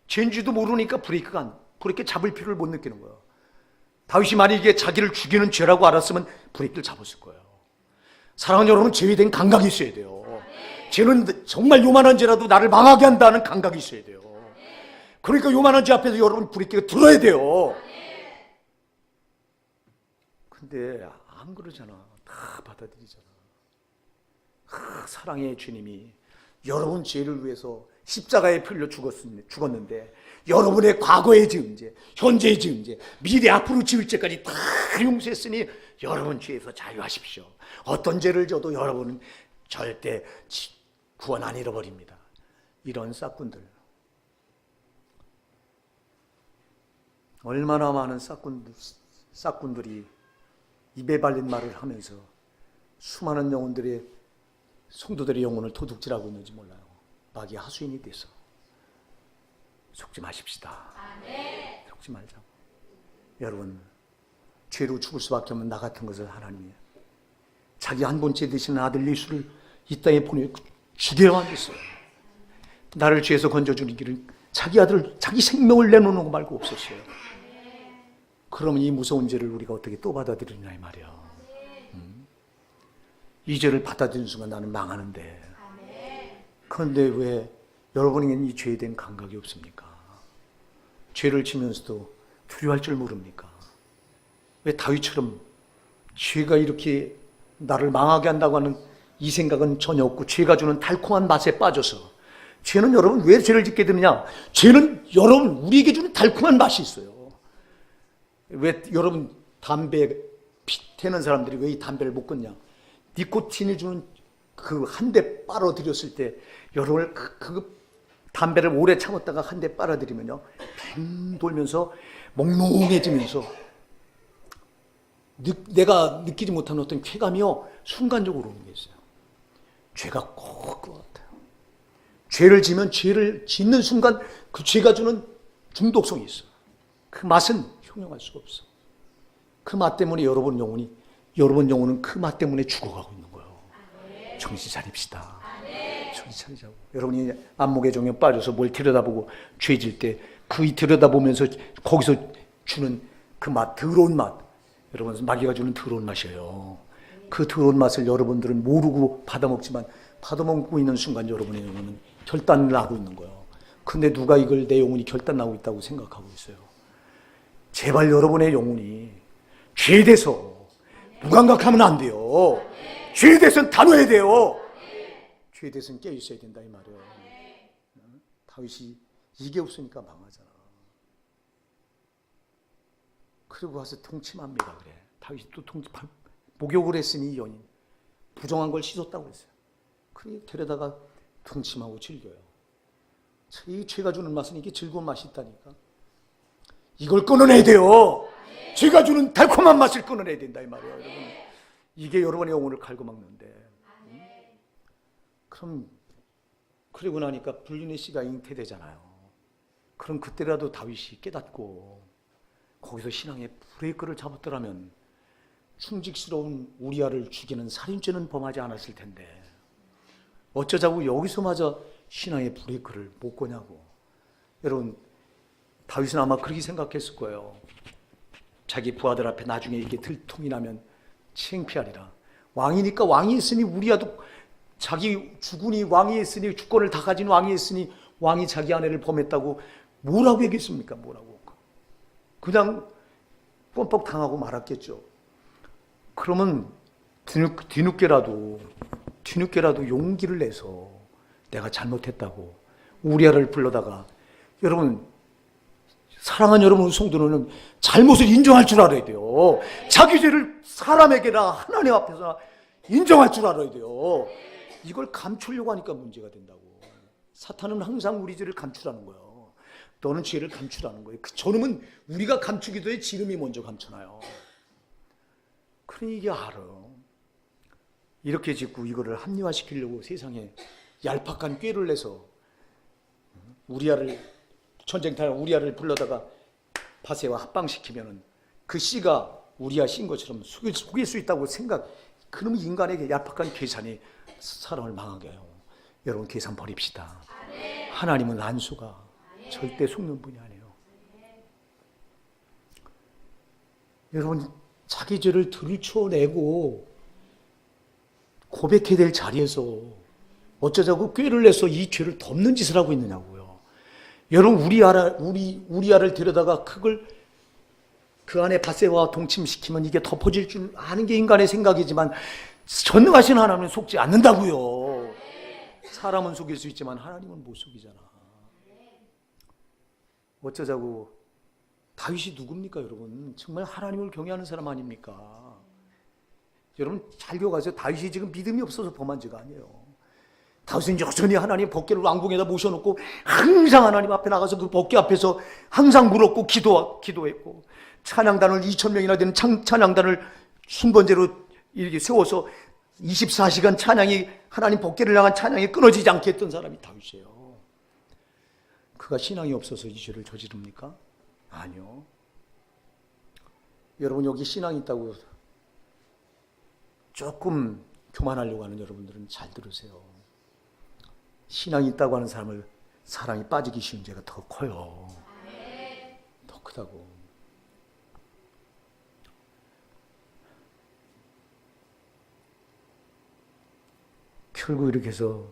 죄인지도 모르니까 브레이크 잡을 필요를 못 느끼는 거예요. 다윗이 만약에 자기를 죽이는 죄라고 알았으면 브레이크를 잡았을 거예요. 사랑하는 여러분, 죄에 대한 감각이 있어야 돼요. 죄는 정말 요만한 죄라도 나를 망하게 한다는 감각이 있어야 돼요. 그러니까 요만한 죄 앞에서 여러분 브레이크가 들어야 돼요. 근데 안 그러잖아. 다 받아들이잖아. 사랑의 주님이 여러분 죄를 위해서 십자가에 풀려 죽었는데 여러분의 과거의 지은 죄, 현재의 지은 죄, 미래 앞으로 지을 죄까지 다 용서했으니 여러분 죄에서 자유하십시오. 어떤 죄를 져도 여러분은 절대 구원 안 잃어버립니다. 이런 싹군들, 얼마나 많은 싹군들이 입에 발린 말을 하면서 수많은 영혼들의 성도들의 영혼을 도둑질하고 있는지 몰라요. 마귀 하수인이 돼서 속지 마십시다. 속지 말자고. 여러분, 죄로 죽을 수밖에 없는 나 같은 것을 하나님이 자기 한 번째 되시는 아들 예수를 이 땅에 보내 죽여야만 했어요. 나를 죄에서 건져주는 길을 자기 아들, 자기 생명을 내놓는 거 말고 없었어요. 그러면 이 무서운 죄를 우리가 어떻게 또 받아들이냐 이 말이야. 이 죄를 받아들이는 순간 나는 망하는데, 그런데 왜 여러분에게는 이 죄에 대한 감각이 없습니까? 죄를 지면서도 두려워할 줄 모릅니까? 왜 다윗처럼 죄가 이렇게 나를 망하게 한다고 하는 이 생각은 전혀 없고 죄가 주는 달콤한 맛에 빠져서, 죄는 여러분 왜 죄를 짓게 되느냐? 죄는 여러분 우리에게 주는 달콤한 맛이 있어요. 왜 여러분 담배 피우는 사람들이 왜 이 담배를 못 끊냐? 니코틴이 주는 그 한 대 빨아들였을 때 여러분을 그 담배를 오래 참았다가 한 대 빨아들이면요 뱅 돌면서 몽롱해지면서 내가 느끼지 못한 어떤 쾌감이요 순간적으로 오는 게 있어요. 죄가 꼭 그거 같아요. 죄를 지면 죄를 짓는 순간 그 죄가 주는 중독성이 있어. 그 맛은 형용할 수가 없어. 그 맛 때문에 여러분 영혼은 그 맛 때문에 죽어가고 있는 거예요. 정신 차립시다. 정신 차리자고. 여러분이 안목의 종에 빠져서 뭘 들여다보고 죄질 때 그 들여다보면서 거기서 주는 그 맛, 더러운 맛. 여러분 마귀가 주는 더러운 맛이에요. 그 더러운 맛을 여러분들은 모르고 받아먹지만 받아먹고 있는 순간 여러분의 영혼은 결단을 하고 있는 거예요. 근데 누가 이걸 내 영혼이 결단하고 있다고 생각하고 있어요. 제발 여러분의 영혼이 죄에 대해서 무감각하면 안 돼요. 죄에 대해서는 다뤄야 돼요. 죄에 대해서는 깨어 있어야 된다 이 말이에요. 다윗이 이게 없으니까 망하잖아. 그리고 가서 동침합니다. 그래. 다윗이 또 목욕을 했으니 연인 부정한 걸 씻었다고 했어요. 그래 데려다가 동침하고 즐겨요. 이 죄가 주는 맛은 이게 즐거운 맛이 있다니까. 이걸 끊어내야 돼요. 죄가 주는 달콤한 맛을 끊어내야 된다 이 말이에요. 여러분. 이게 여러분의 영혼을 갈고막는데. 그럼 그러고 나니까 불륜의 씨가 잉태되잖아요. 그럼 그때라도 다윗이 깨닫고 거기서 신앙의 브레이크를 잡았더라면 충직스러운 우리아를 죽이는 살인죄는 범하지 않았을 텐데 어쩌자고 여기서마저 신앙의 브레이크를 못 거냐고. 여러분 다윗은 아마 그렇게 생각했을 거예요. 자기 부하들 앞에 나중에 이게 들통이 나면 창피하리라. 왕이니까 왕이 있으니 우리아도 자기 주군이 왕이 있으니 주권을 다 가진 왕이 있으니 왕이 자기 아내를 범했다고 뭐라고 얘기했습니까? 뭐라고. 그냥 뻔뻑 당하고 말았겠죠. 그러면 뒤늦게라도 용기를 내서 내가 잘못했다고 우리아를 불러다가 여러분 사랑하는 여러분 성도는 잘못을 인정할 줄 알아야 돼요. 자기 죄를 사람에게나 하나님 앞에서 인정할 줄 알아야 돼요. 이걸 감추려고 하니까 문제가 된다고. 사탄은 항상 우리 죄를 감추라는 거예요. 너는 죄를 감추라는 거예요. 저놈은 우리가 감추기도 해 지름이 먼저 감추나요. 그러니 이게 알아. 이렇게 짓고 이거를 합리화시키려고 세상에 얄팍한 꾀를 내서 우리아를 전쟁터에 우리아를 불러다가 바세와 합방시키면은 그 씨가 우리아 씨인 것처럼 속일 수 있다고 생각. 그놈 인간에게 얄팍한 계산이 사람을 망하게 해요. 여러분 계산 버립시다. 하나님은 안수가 절대 속는 분이 아니에요. 여러분 자기 죄를 들춰내고 고백해야 될 자리에서 어쩌자고 꾀를 내서 이 죄를 덮는 짓을 하고 있느냐고요. 여러분 우리아를 데려다가 그걸 그 안에 바세와 동침시키면 이게 덮어질 줄 아는 게 인간의 생각이지만 전능하신 하나님은 속지 않는다고요. 사람은 속일 수 있지만 하나님은 못 속이잖아. 어쩌자고. 다윗이 누굽니까 여러분? 정말 하나님을 경외하는 사람 아닙니까? 여러분 잘 기억하세요. 다윗이 지금 믿음이 없어서 범한 죄가 아니에요. 다윗은 여전히 하나님 법궤를 왕궁에다 모셔놓고 항상 하나님 앞에 나가서 그 법궤 앞에서 항상 물었고 기도했고 찬양단을 2,000명이나 되는 찬양단을 순번제로 이렇게 세워서 24시간 찬양이 하나님 법궤를 향한 찬양이 끊어지지 않게 했던 사람이 다윗이에요. 그가 신앙이 없어서 이 죄를 저지릅니까? 아니요. 여러분 여기 신앙이 있다고 조금 교만하려고 하는 여러분들은 잘 들으세요. 신앙이 있다고 하는 사람을 사랑이 빠지기 쉬운 죄가 더 커요. 더 크다고. 결국 이렇게 해서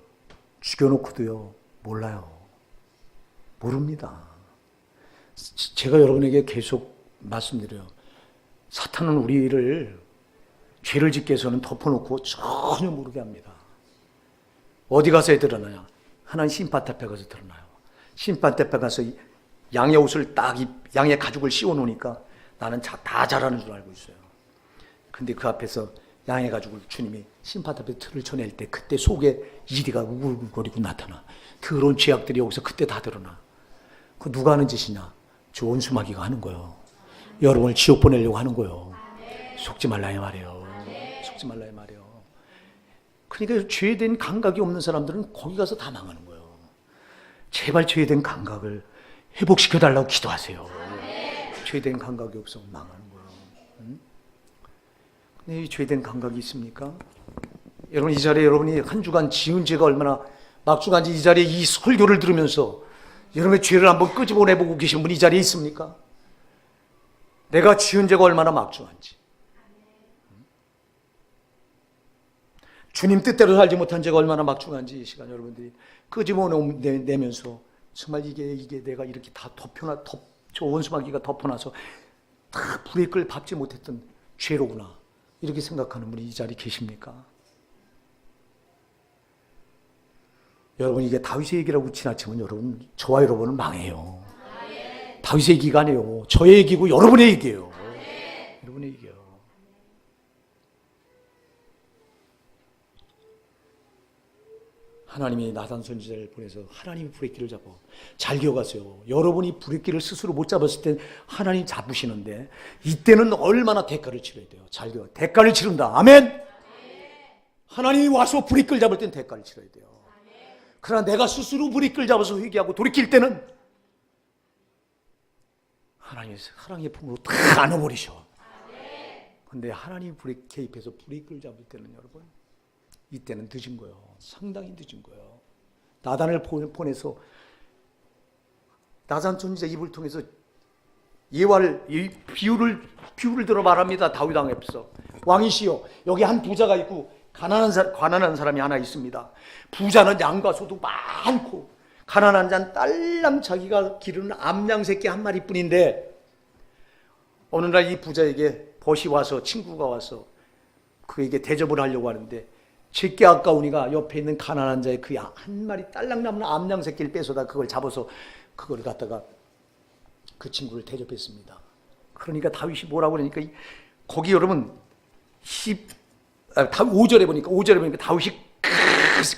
죽여놓고도요 몰라요. 모릅니다. 제가 여러분에게 계속 말씀드려요. 사탄은 우리를 죄를 짓게 해서는 덮어놓고 전혀 모르게 합니다. 어디 가서 드러나냐? 하나님 심판 앞에 가서 드러나요. 심판 앞에 가서 양의 옷을 양의 가죽을 씌워 놓으니까 나는 다 잘하는 줄 알고 있어요. 근데 그 앞에서 양해가지고 주님이 심판 앞에 틀을 쳐낼 때 그때 속에 이리가 우글우글거리고 나타나. 더러운 죄악들이 여기서 그때 다 드러나. 그 누가 하는 짓이냐? 저 원수마귀가 하는 거예요. 여러분을 지옥 보내려고 하는 거예요. 속지 말라 이 말이에요. 속지 말라 이 말이에요. 그러니까 죄된 감각이 없는 사람들은 거기 가서 다 망하는 거예요. 제발 죄된 감각을 회복시켜달라고 기도하세요. 죄된 감각이 없으면 망하는 거예요. 근데 이 죄된 감각이 있습니까? 여러분 이 자리에 여러분이 한 주간 지은 죄가 얼마나 막주간지 이 자리에 이 설교를 들으면서 여러분의 죄를 한번 끄집어내보고 계신 분이 이 자리에 있습니까? 내가 지은 죄가 얼마나 막중한지, 주님 뜻대로 살지 못한 죄가 얼마나 막중한지 이 시간 여러분들이 끄집어내면서 정말 이게 내가 이렇게 다 저 원수마귀가 덮어놔서 다 불의끌 밟지 못했던 죄로구나 이렇게 생각하는 분이 이 자리에 계십니까? 여러분 이게 다윗의 얘기라고 지나치면 여러분 저와 여러분은 망해요. 다윗의 얘기가 아니에요. 저의 얘기고 여러분의 얘기예요. 여러분의 얘기예요. 하나님이 나단 선지자를 보내서 하나님이 불의길을 잡아. 잘 기억하세요. 여러분이 불의길을 스스로 못 잡았을 때 하나님 잡으시는데 이때는 얼마나 대가를 치러야 돼요. 잘 기억하세요. 대가를 치른다. 아멘. 하나님이 와서 불의길 잡을 땐 대가를 치러야 돼요. 그러나 내가 스스로 불의길 잡아서 회개하고 돌이킬 때는 하나님이 사랑의 품으로 다 안아버리셔. 그런데 하나님이 불에 개입해서 불의길 잡을 때는 여러분 이때는 늦은 거예요. 상당히 늦은 거예요. 나단을 보내서 나단 선지자 입을 통해서 예화를 비유를 들어 말합니다. 다윗 왕에서 왕이시여 여기 한 부자가 있고 가난한 사람이 하나 있습니다. 부자는 양과 소도 많고 가난한 자는 딸랑 자기가 기르는 암양 새끼 한 마리뿐인데 어느 날 이 부자에게 벗이 와서 친구가 와서 그에게 대접을 하려고 하는데 제게 아까우니까 옆에 있는 가난한 자의 그 한 마리 딸랑 남는 암양 새끼를 뺏어다 그걸 잡아서 그걸 갖다가 그 친구를 대접했습니다. 그러니까 다윗이 뭐라고 그러니까 거기 여러분 5절에 보니까 다윗이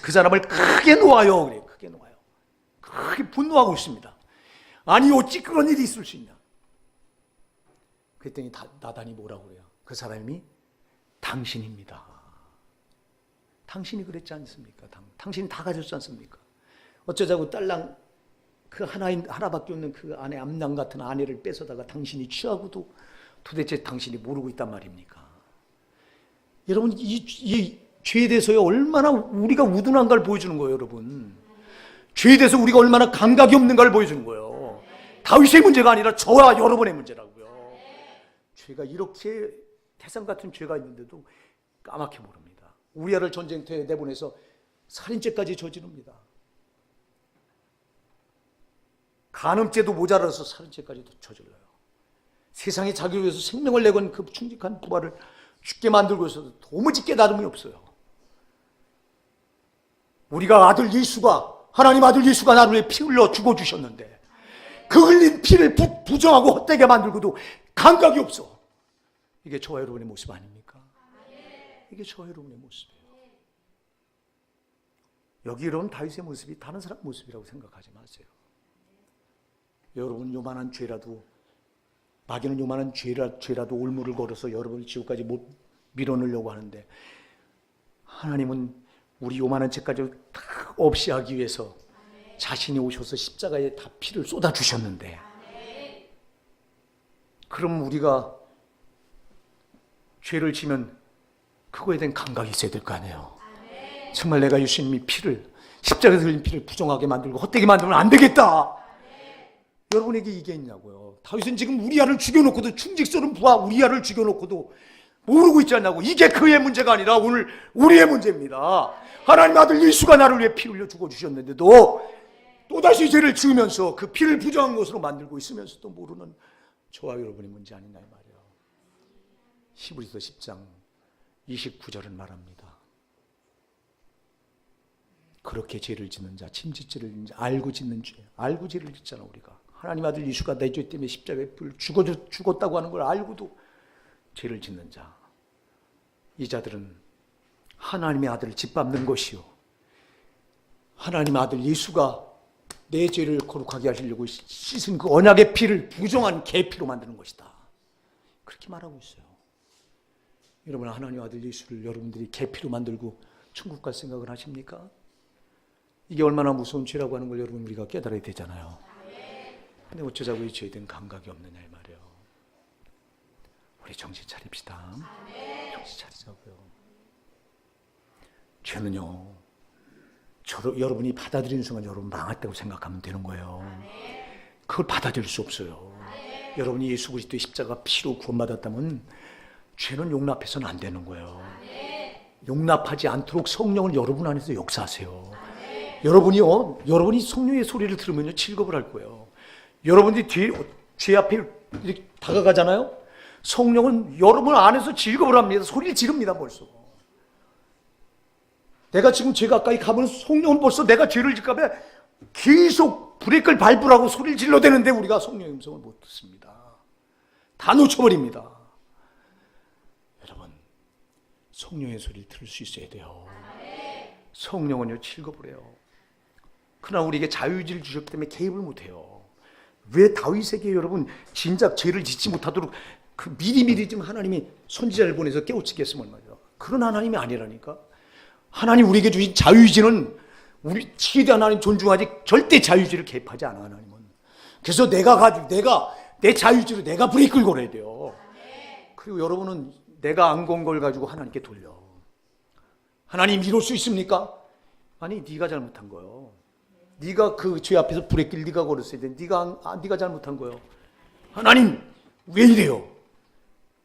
그 사람을 크게 놓아요. 그래. 크게 놓아요. 크게 분노하고 있습니다. 아니 어찌 그런 일이 있을 수 있냐. 그랬더니 나단이 뭐라고 그래요. 그 사람이 당신입니다. 당신이 그랬지 않습니까? 당신이 다 가졌지 않습니까? 어쩌자고 딸랑 그 하나밖에 없는 그 아내 암낭 같은 아내를 뺏어다가 당신이 취하고도 도대체 당신이 모르고 있단 말입니까? 여러분 이 죄에 대해서 얼마나 우리가 우둔한 걸 보여주는 거예요. 여러분 죄에 대해서 우리가 얼마나 감각이 없는 걸 보여주는 거예요. 다윗의 문제가 아니라 저와 여러분의 문제라고요. 죄가 이렇게 태산 같은 죄가 있는데도 까맣게 모릅니다. 우리아를 전쟁터에 내보내서 살인죄까지 저지릅니다. 간음죄도 모자라서 살인죄까지도 저질러요. 세상에 자기를 위해서 생명을 내건 그 충직한 부하를 죽게 만들고 있어도 도무지 깨달음이 없어요. 우리가 하나님 아들 예수가 나를 위해 피 흘려 죽어주셨는데 그 흘린 피를 부정하고 헛되게 만들고도 감각이 없어. 이게 저와 여러분의 모습 아닙니까? 이게 저와 여러분의 모습이에요. 여기 이런 다윗의 모습이 다른 사람 모습이라고 생각하지 마세요. 여러분 요만한 죄라도 마귀는 요만한 죄라도 올무를 걸어서 여러분을 지옥까지 못 밀어넣으려고 하는데 하나님은 우리 요만한 죄까지 다 없이 하기 위해서 자신이 오셔서 십자가에 다 피를 쏟아주셨는데 그럼 우리가 죄를 지면 그거에 대한 감각이 있어야 될 거 아니에요. 정말 내가 예수님이 십자가에서 흘린 피를 부정하게 만들고 헛되게 만들면 안 되겠다. 여러분에게 이게 있냐고요. 다윗은 지금 우리아를 죽여놓고도 충직스러운 부하 우리아를 죽여놓고도 모르고 있지 않냐고. 이게 그의 문제가 아니라 오늘 우리의 문제입니다. 하나님 아들 예수가 나를 위해 피 흘려 죽어주셨는데도 또다시 죄를 지으면서 그 피를 부정한 것으로 만들고 있으면서도 모르는 저와 여러분의 문제 아니냐 이 말이에요. 히브리서 10장 29절은 말합니다. 그렇게 죄를 짓는 자, 침짓죄를 짓는 자, 알고 짓는 죄, 알고 죄를 짓잖아 우리가. 하나님 아들 예수가 내 죄 때문에 십자가에 죽었다고 하는 걸 알고도 죄를 짓는 자. 이 자들은 하나님의 아들을 짓밟는 것이요, 하나님의 아들 예수가 내 죄를 거룩하게 하시려고 씻은 그 언약의 피를 부정한 계피로 만드는 것이다, 그렇게 말하고 있어요. 여러분, 하나님의 아들 예수를 여러분들이 계피로 만들고 천국 갈 생각을 하십니까? 이게 얼마나 무서운 죄라고 하는 걸 여러분 우리가 깨달아야 되잖아요. 근데 어쩌자고 이 죄에 대한 감각이 없느냐 이 말이에요. 우리 정신 차립시다. 정신 차리자고요. 죄는요, 여러분이 받아들이는 순간 여러분 망했다고 생각하면 되는 거예요. 그걸 받아들일 수 없어요. 여러분이 예수 그리스도의 십자가 피로 구원받았다면 죄는 용납해서는 안 되는 거예요. 용납하지 않도록 성령을 여러분 안에서 역사하세요. 여러분이 성령의 소리를 들으면요 즐겁을 할 거예요. 여러분들이 죄 앞에 이렇게 다가가잖아요. 성령은 여러분 안에서 즐겁을 합니다. 소리를 지릅니다. 벌써 내가 지금 죄 가까이 가면 성령은 벌써 내가 죄를 질까봐 계속 브레이크를 밟으라고 소리를 질러대는데 우리가 성령의 음성을 못 듣습니다. 다 놓쳐버립니다. 여러분, 성령의 소리를 들을 수 있어야 돼요. 성령은요 즐겁을 해요. 그러나 우리에게 자유의지를 주셨기 때문에 개입을 못해요. 왜 다윗에게 여러분 진작 죄를 짓지 못하도록 그 미리미리 좀 하나님이 선지자를 보내서 깨우치겠으면 말이야. 그런 하나님이 아니라니까. 하나님 우리에게 주신 자유의지는 우리 최대한 하나님 존중하지 절대 자유의지를 개입하지 않아. 하나님은. 그래서 내 자유의지로 내가 브레이크를 걸어야 돼요. 그리고 여러분은 내가 안 건 걸 가지고 하나님께 돌려. 하나님 이럴 수 있습니까? 아니, 네가 잘못한 거예요. 네가 그 죄 앞에서 브레이크를 네가 걸었어야 돼. 네가 잘못한 거예요. 하나님 왜 이래요?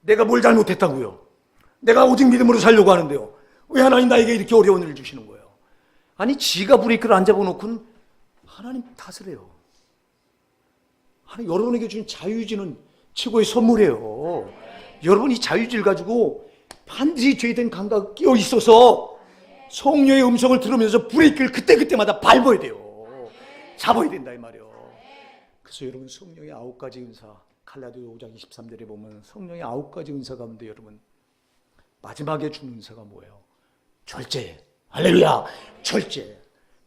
내가 뭘 잘못했다고요? 내가 오직 믿음으로 살려고 하는데요. 왜 하나님 나에게 이렇게 어려운 일을 주시는 거예요? 아니, 지가 브레이크를 안 잡아놓고는 하나님 탓을 해요. 하나님 여러분에게 주신 자유의지는 최고의 선물이에요. 여러분이 자유의지를 가지고 반드시 죄에 대한 감각이 끼어 있어서 성령의 음성을 들으면서 브레이크를 그때그때마다 밟아야 돼요. 잡아야 된다 이 말이에요. 그래서 여러분 성령의 9가지 은사, 갈라디아 5장 23절에 보면 성령의 9가지 은사 가운데 여러분 마지막에 주는 은사가 뭐예요? 절제. 할렐루야. 절제.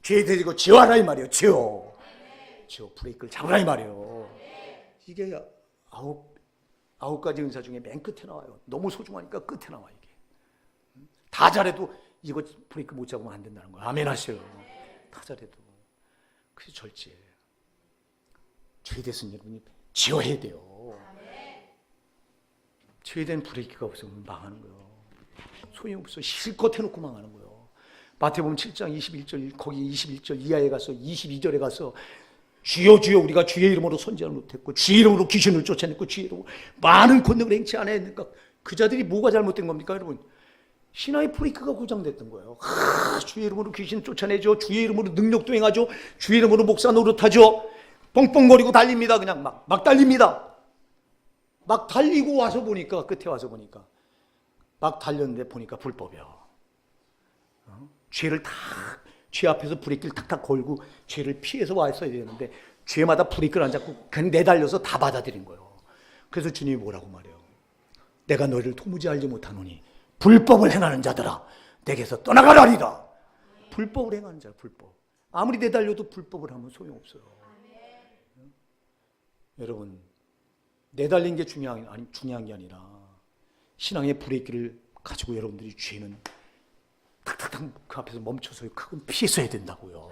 죄에 대고 지어하라 이 말이에요. 지어 브레이크를 잡으라 이 말이에요. 이게 아홉 가지 은사 중에 맨 끝에 나와요. 너무 소중하니까 끝에 나와 이게. 다 잘해도 이거 브레이크 못 잡으면 안 된다는 거예요. 아멘 하세요. 다 잘해도. 그래서 절제. 죄에 대해서는 여러분이 지어야 돼요. 죄에 대한 브레이크가 없으면 망하는 거예요. 소용없어. 실컷 해놓고 망하는 거예요. 마태복음 7장 21절 거기 21절 이하에 가서 22절에 가서 주여 주여 우리가 주의 이름으로 선지자를 못했고 주의 이름으로 귀신을 쫓아냈고 주의 이름으로 많은 권능을 행치 안 했는가. 그 자들이 뭐가 잘못된 겁니까 여러분? 신화의 브레이크가 고장됐던 거예요. 주의 이름으로 귀신 쫓아내죠. 주의 이름으로 능력도 행하죠. 주의 이름으로 목사 노릇하죠. 뻥뻥거리고 달립니다. 그냥 막 달립니다. 막 달리고 와서 보니까 끝에 와서 보니까 막 달렸는데 보니까 불법이야. 죄 앞에서 브레이크를 탁탁 걸고 죄를 피해서 왔어야 되는데 죄마다 브레이크를 안 잡고 그냥 내달려서 다 받아들인 거예요. 그래서 주님이 뭐라고 말해요? 내가 너희를 도무지 알지 못하노니 불법을 행하는 자들아 내게서 떠나가라리라. 불법을 행하는 자, 불법. 아무리 내달려도 불법을 하면 소용없어요. 여러분, 내달린 게 중요한 게 아니라 신앙의 브레이크를 가지고 여러분들이 죄는 탁탁탁 그 앞에서 멈춰서 그건 피했어야 된다고요.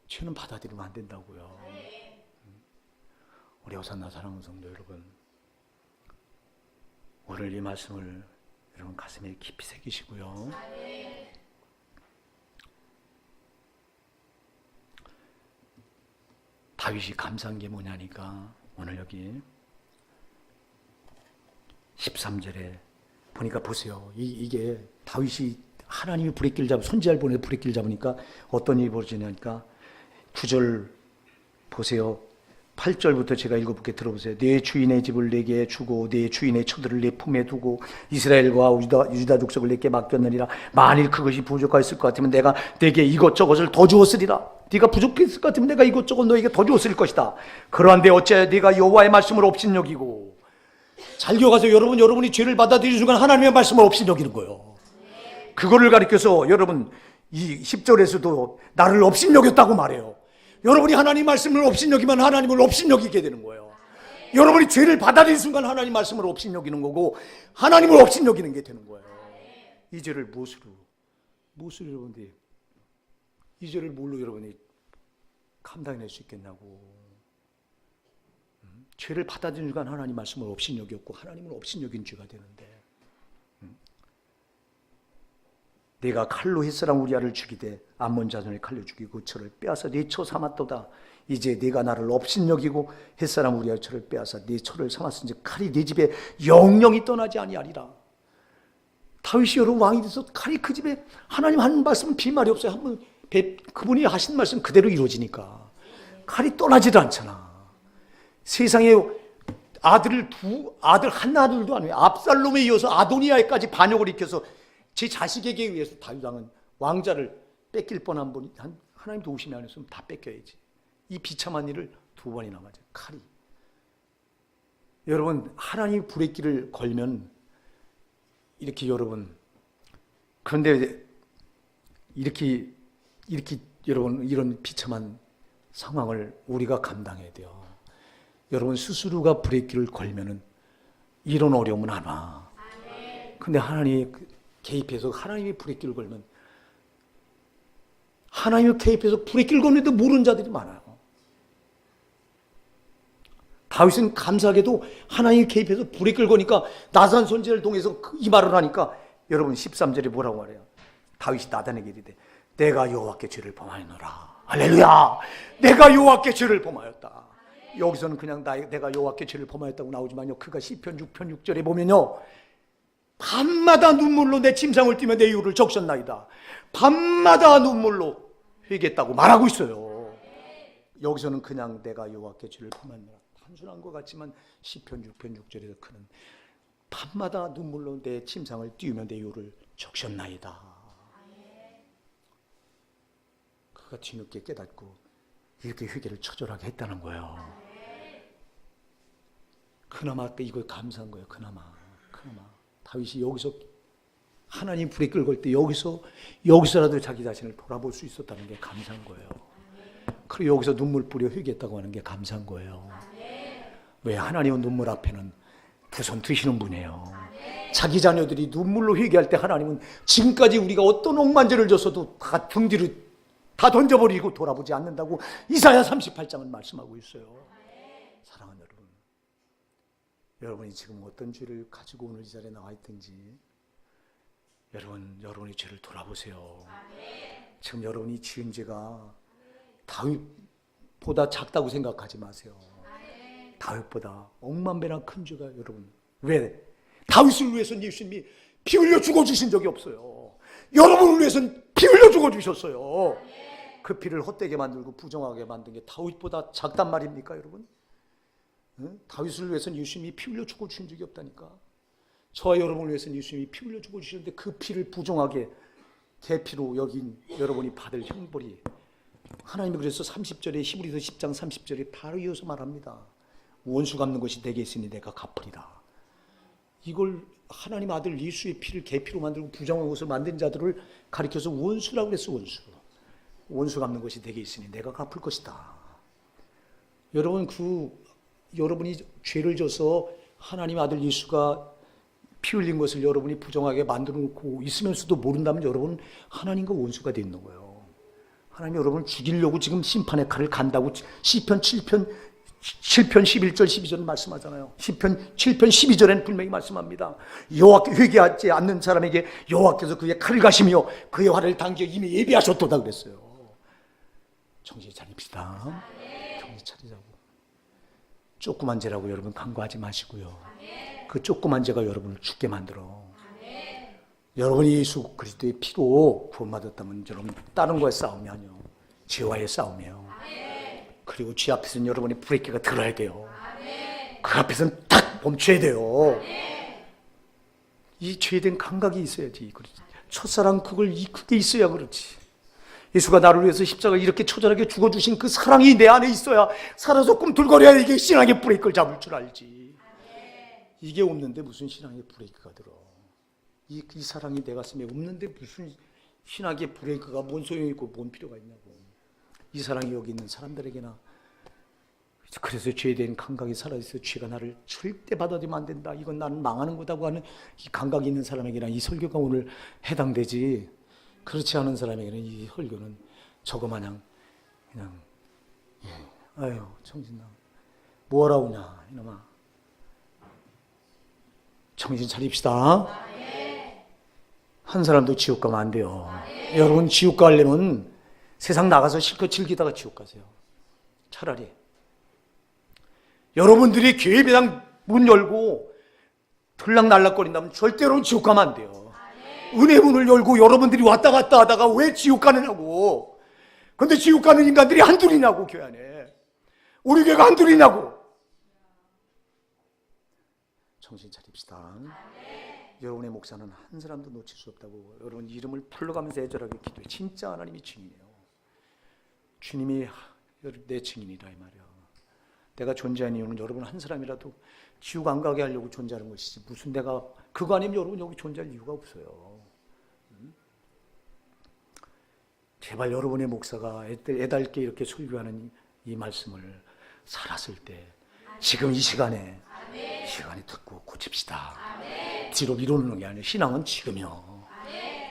죄는 받아들이면 안 된다고요. 우리 호산나 사랑하는 성도 여러분, 오늘 이 말씀을 여러분 가슴에 깊이 새기시고요. 다윗이 감사한 게 뭐냐니까 오늘 여기 13절에 보니까 보세요. 이게 다윗이 하나님이 브레이크를 잡고 선지자를 보내서 브레이크를 잡으니까 어떤 일이 벌어지냐니까 9절 보세요. 8절부터 제가 읽어볼게 들어보세요. 내 주인의 집을 내게 주고 내 주인의 처들을 내 품에 두고 이스라엘과 유다 족속을 내게 맡겼느니라. 만일 그것이 부족하였을 것 같으면 내가 내게 이것저것을 더 주었으리라. 네가 부족했을 것 같으면 내가 이것저것 너에게 더 주었을 것이다. 그러한데 어째 네가 여호와의 말씀을 업신여기고 잘겨가서 여러분이 죄를 받아들이는 순간 하나님의 말씀을 없이 여기는 거예요. 그거를 가리켜서 여러분 이 10절에서도 나를 업신여겼다고 말해요. 여러분이 하나님 말씀을 업신여기면 하나님을 업신여기게 되는 거예요. 여러분이 죄를 받아들이는 순간 하나님 말씀을 업신여기는 거고 하나님을 업신여기는 게 되는 거예요. 이 죄를 무엇으로 여러분들이 이 죄를 뭘로 여러분이 감당해낼 수 있겠냐고. 죄를 받아들이는 순간 하나님 말씀을 업신여겼고 하나님을 업신여긴 죄가 되는데 내가 칼로 햇사람 우리아를 죽이되 암몬 자손을 칼로 죽이고 저를 빼앗아 네 초 삼았도다. 이제 네가 나를 업신여기고 햇사람 우리아의 초를 빼앗아 네 초를 삼았은즉 칼이 네 집에 영영이 떠나지 아니하리라. 다윗이 여러 왕이 돼서 칼이 그 집에 하나님 하는 말씀은 빈말이 없어요. 한번 그분이 하신 말씀 그대로 이루어지니까 칼이 떠나지도 않잖아. 세상에 아들 한 아들도 아니에요. 압살롬에 이어서 아도니아에까지 반역을 일으켜서 제 자식에게 의해서 다윗 왕은 왕자를 뺏길 뻔한 분이 하나님 도우심이 안 했으면 다 뺏겨야지. 이 비참한 일을 두 번이나 맞아요. 칼이. 여러분 하나님이 불의 길을 걸면 이렇게 여러분 그런데 이렇게 여러분 이런 비참한 상황을 우리가 감당해야 돼요. 여러분 스스로가 불의 길을 걸면은 이런 어려움은 안 와. 근데 하나님이 개입해서 하나님이 불의 길을 걸면 하나님이 개입해서 불의 길을 걷는데 모르는 자들이 많아요. 다윗은 감사하게도 하나님이 개입해서 불의 길을 거니까 나단 선지자를 통해서 이 말을 하니까 여러분 13절에 뭐라고 말해요? 다윗이 나단에게 이르되 내가 여호와께 죄를 범하였노라. 할렐루야. 내가 여호와께 죄를 범하였다. 여기서는 그냥 내가 여호와께 죄를 범하였다고 나오지만요. 그가 시편 6편 6절에 보면요. 밤마다 눈물로 내 침상을 띠며 내 이유를 적셨나이다. 밤마다 눈물로 회개했다고 말하고 있어요. 여기서는 그냥 내가 여호와께 죄를 범하였노라. 단순한 것 같지만 시편 6편 6절에서 그는 밤마다 눈물로 내 침상을 띄우며 내 이유를 적셨나이다. 그가 뒤늦게 깨닫고 이렇게 회개를 처절하게 했다는 거예요. 그나마 이걸 감사한 거예요. 그나마 다윗이 여기서 하나님 불에 끌걸 때 여기서라도 자기 자신을 돌아볼 수 있었다는 게 감사한 거예요. 그리고 여기서 눈물 뿌려 회개했다고 하는 게 감사한 거예요. 왜? 하나님은 눈물 앞에는 두 손 드시는 분이에요. 자기 자녀들이 눈물로 회개할 때 하나님은 지금까지 우리가 어떤 억만죄를 졌어도 다 등 뒤로 다 던져버리고 돌아보지 않는다고 이사야 38장은 말씀하고 있어요. 사랑하는 여러분이 지금 어떤 죄를 가지고 오늘 이 자리에 나와 있든지 여러분의 죄를 돌아보세요. 지금 여러분이 지은 죄가 다윗보다 작다고 생각하지 마세요. 다윗보다 억만 배나 큰 죄가 여러분. 왜? 다윗을 위해서는 예수님이 피 흘려 죽어주신 적이 없어요. 여러분을 위해서는 피 흘려 죽어주셨어요. 그 피를 헛되게 만들고 부정하게 만든 게 다윗보다 작단 말입니까 여러분? 다윗을 위해서는 예수님이 피 흘려 죽어주신 적이 없다니까. 저와 여러분을 위해서는 예수님이 피 흘려 죽어주셨는데 그 피를 부정하게 대피로 여긴 여러분이 받을 형벌이 하나님이 그래서 30절에 히브리서 10장 30절에 바로 이어서 말합니다. 원수 갚는 것이 내게 있으니 내가 갚으리라. 이걸 하나님 아들 예수의 피를 계피로 만들고 부정한 것을 만든 자들을 가리켜서 원수라고 그랬어. 원수 갚는 것이 내게 있으니 내가 갚을 것이다. 여러분이 죄를 져서 하나님 아들 예수가 피 흘린 것을 여러분이 부정하게 만들어 놓고 있으면서도 모른다면 여러분 하나님과 원수가 되어 있는 거예요. 하나님이 여러분을 죽이려고 지금 심판의 칼을 간다고 시편 7편 11절 12절은 말씀하잖아요. 시편 7편 12절에는 분명히 말씀합니다. 여호와께 회개하지 않는 사람에게 여호와께서 그의 칼을 가시며 그의 활을 당겨 이미 예비하셨도다 그랬어요. 정신 차립시다. 정신 차리자고. 조그만 죄라고 여러분 간과하지 마시고요. 그 조그만 죄가 여러분을 죽게 만들어. 여러분이 예수 그리스도의 피로 구원받았다면 여러분 다른 거에 싸움이 아니요. 죄와의 싸움이에요. 그리고 죄 앞에서는 여러분의 브레이크가 들어야 돼요. 그 앞에서는 딱 멈춰야 돼요. 이 죄된 감각이 있어야지. 첫사랑 그게 있어야 그렇지. 예수가 나를 위해서 십자가를 이렇게 처절하게 죽어주신 그 사랑이 내 안에 있어야 살아서 꿈틀거려야 이게 신앙의 브레이크를 잡을 줄 알지. 이게 없는데 무슨 신앙의 브레이크가 들어. 이 사랑이 내 가슴에 없는데 무슨 신학의 브레이크가 뭔 소용이 있고 뭔 필요가 있냐고. 이 사랑이 여기 있는 사람들에게나. 그래서 죄에 대한 감각이 살아있어요. 죄가 나를 절대 받아들이면 안 된다. 이건 나는 망하는 거다고 하는 이 감각이 있는 사람에게나 이 설교가 오늘 해당되지. 그렇지 않은 사람에게는 이 설교는 저거 마냥 그냥 아유 정신나 뭐하라 오냐 이놈아. 정신 차립시다. 한 사람도 지옥 가면 안 돼요. 여러분 지옥 가려면 세상 나가서 실컷 즐기다가 지옥 가세요. 차라리 여러분들이 교회 배당 문 열고 들락날락거린다면 절대로 지옥 가면 안 돼요. 은혜 문을 열고 여러분들이 왔다 갔다 하다가 왜 지옥 가느냐고. 근데 지옥 가는 인간들이 한둘이냐고. 교회 안에 우리 교회가 한둘이냐고. 정신 차립시다. 여러분의 목사는 한 사람도 놓칠 수 없다고. 여러분 이름을 불러가면서 애절하게 기도해. 진짜 하나님이 증인이에요. 주님이 내 증인이다 이 말이야. 내가 존재하는 이유는 여러분 한 사람이라도 지옥 안 가게 하려고 존재하는 것이지 무슨 내가 그거 아니면 여러분 여기 존재할 이유가 없어요. 제발 여러분의 목사가 애달게 이렇게 설교하는 이 말씀을 살았을 때 지금 이 시간에 듣고 고칩시다. 뒤로 미루는 게 아니에요. 신앙은 지금이요.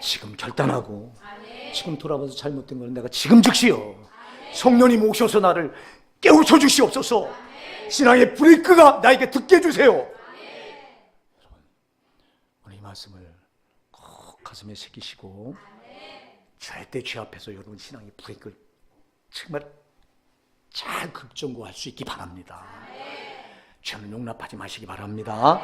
지금 결단하고 지금 돌아봐서 잘못된 건 내가 지금 즉시요. 성령님 오셔서 나를 깨우쳐 주시옵소서. 신앙의 브레이크가 나에게 듣게 해주세요. 여러분 오늘 이 말씀을 꼭 가슴에 새기시고 절대 죄 앞에서 여러분 신앙의 브레이크를 정말 잘 급정거할 수 있기 바랍니다. 죄는 용납하지 마시기 바랍니다.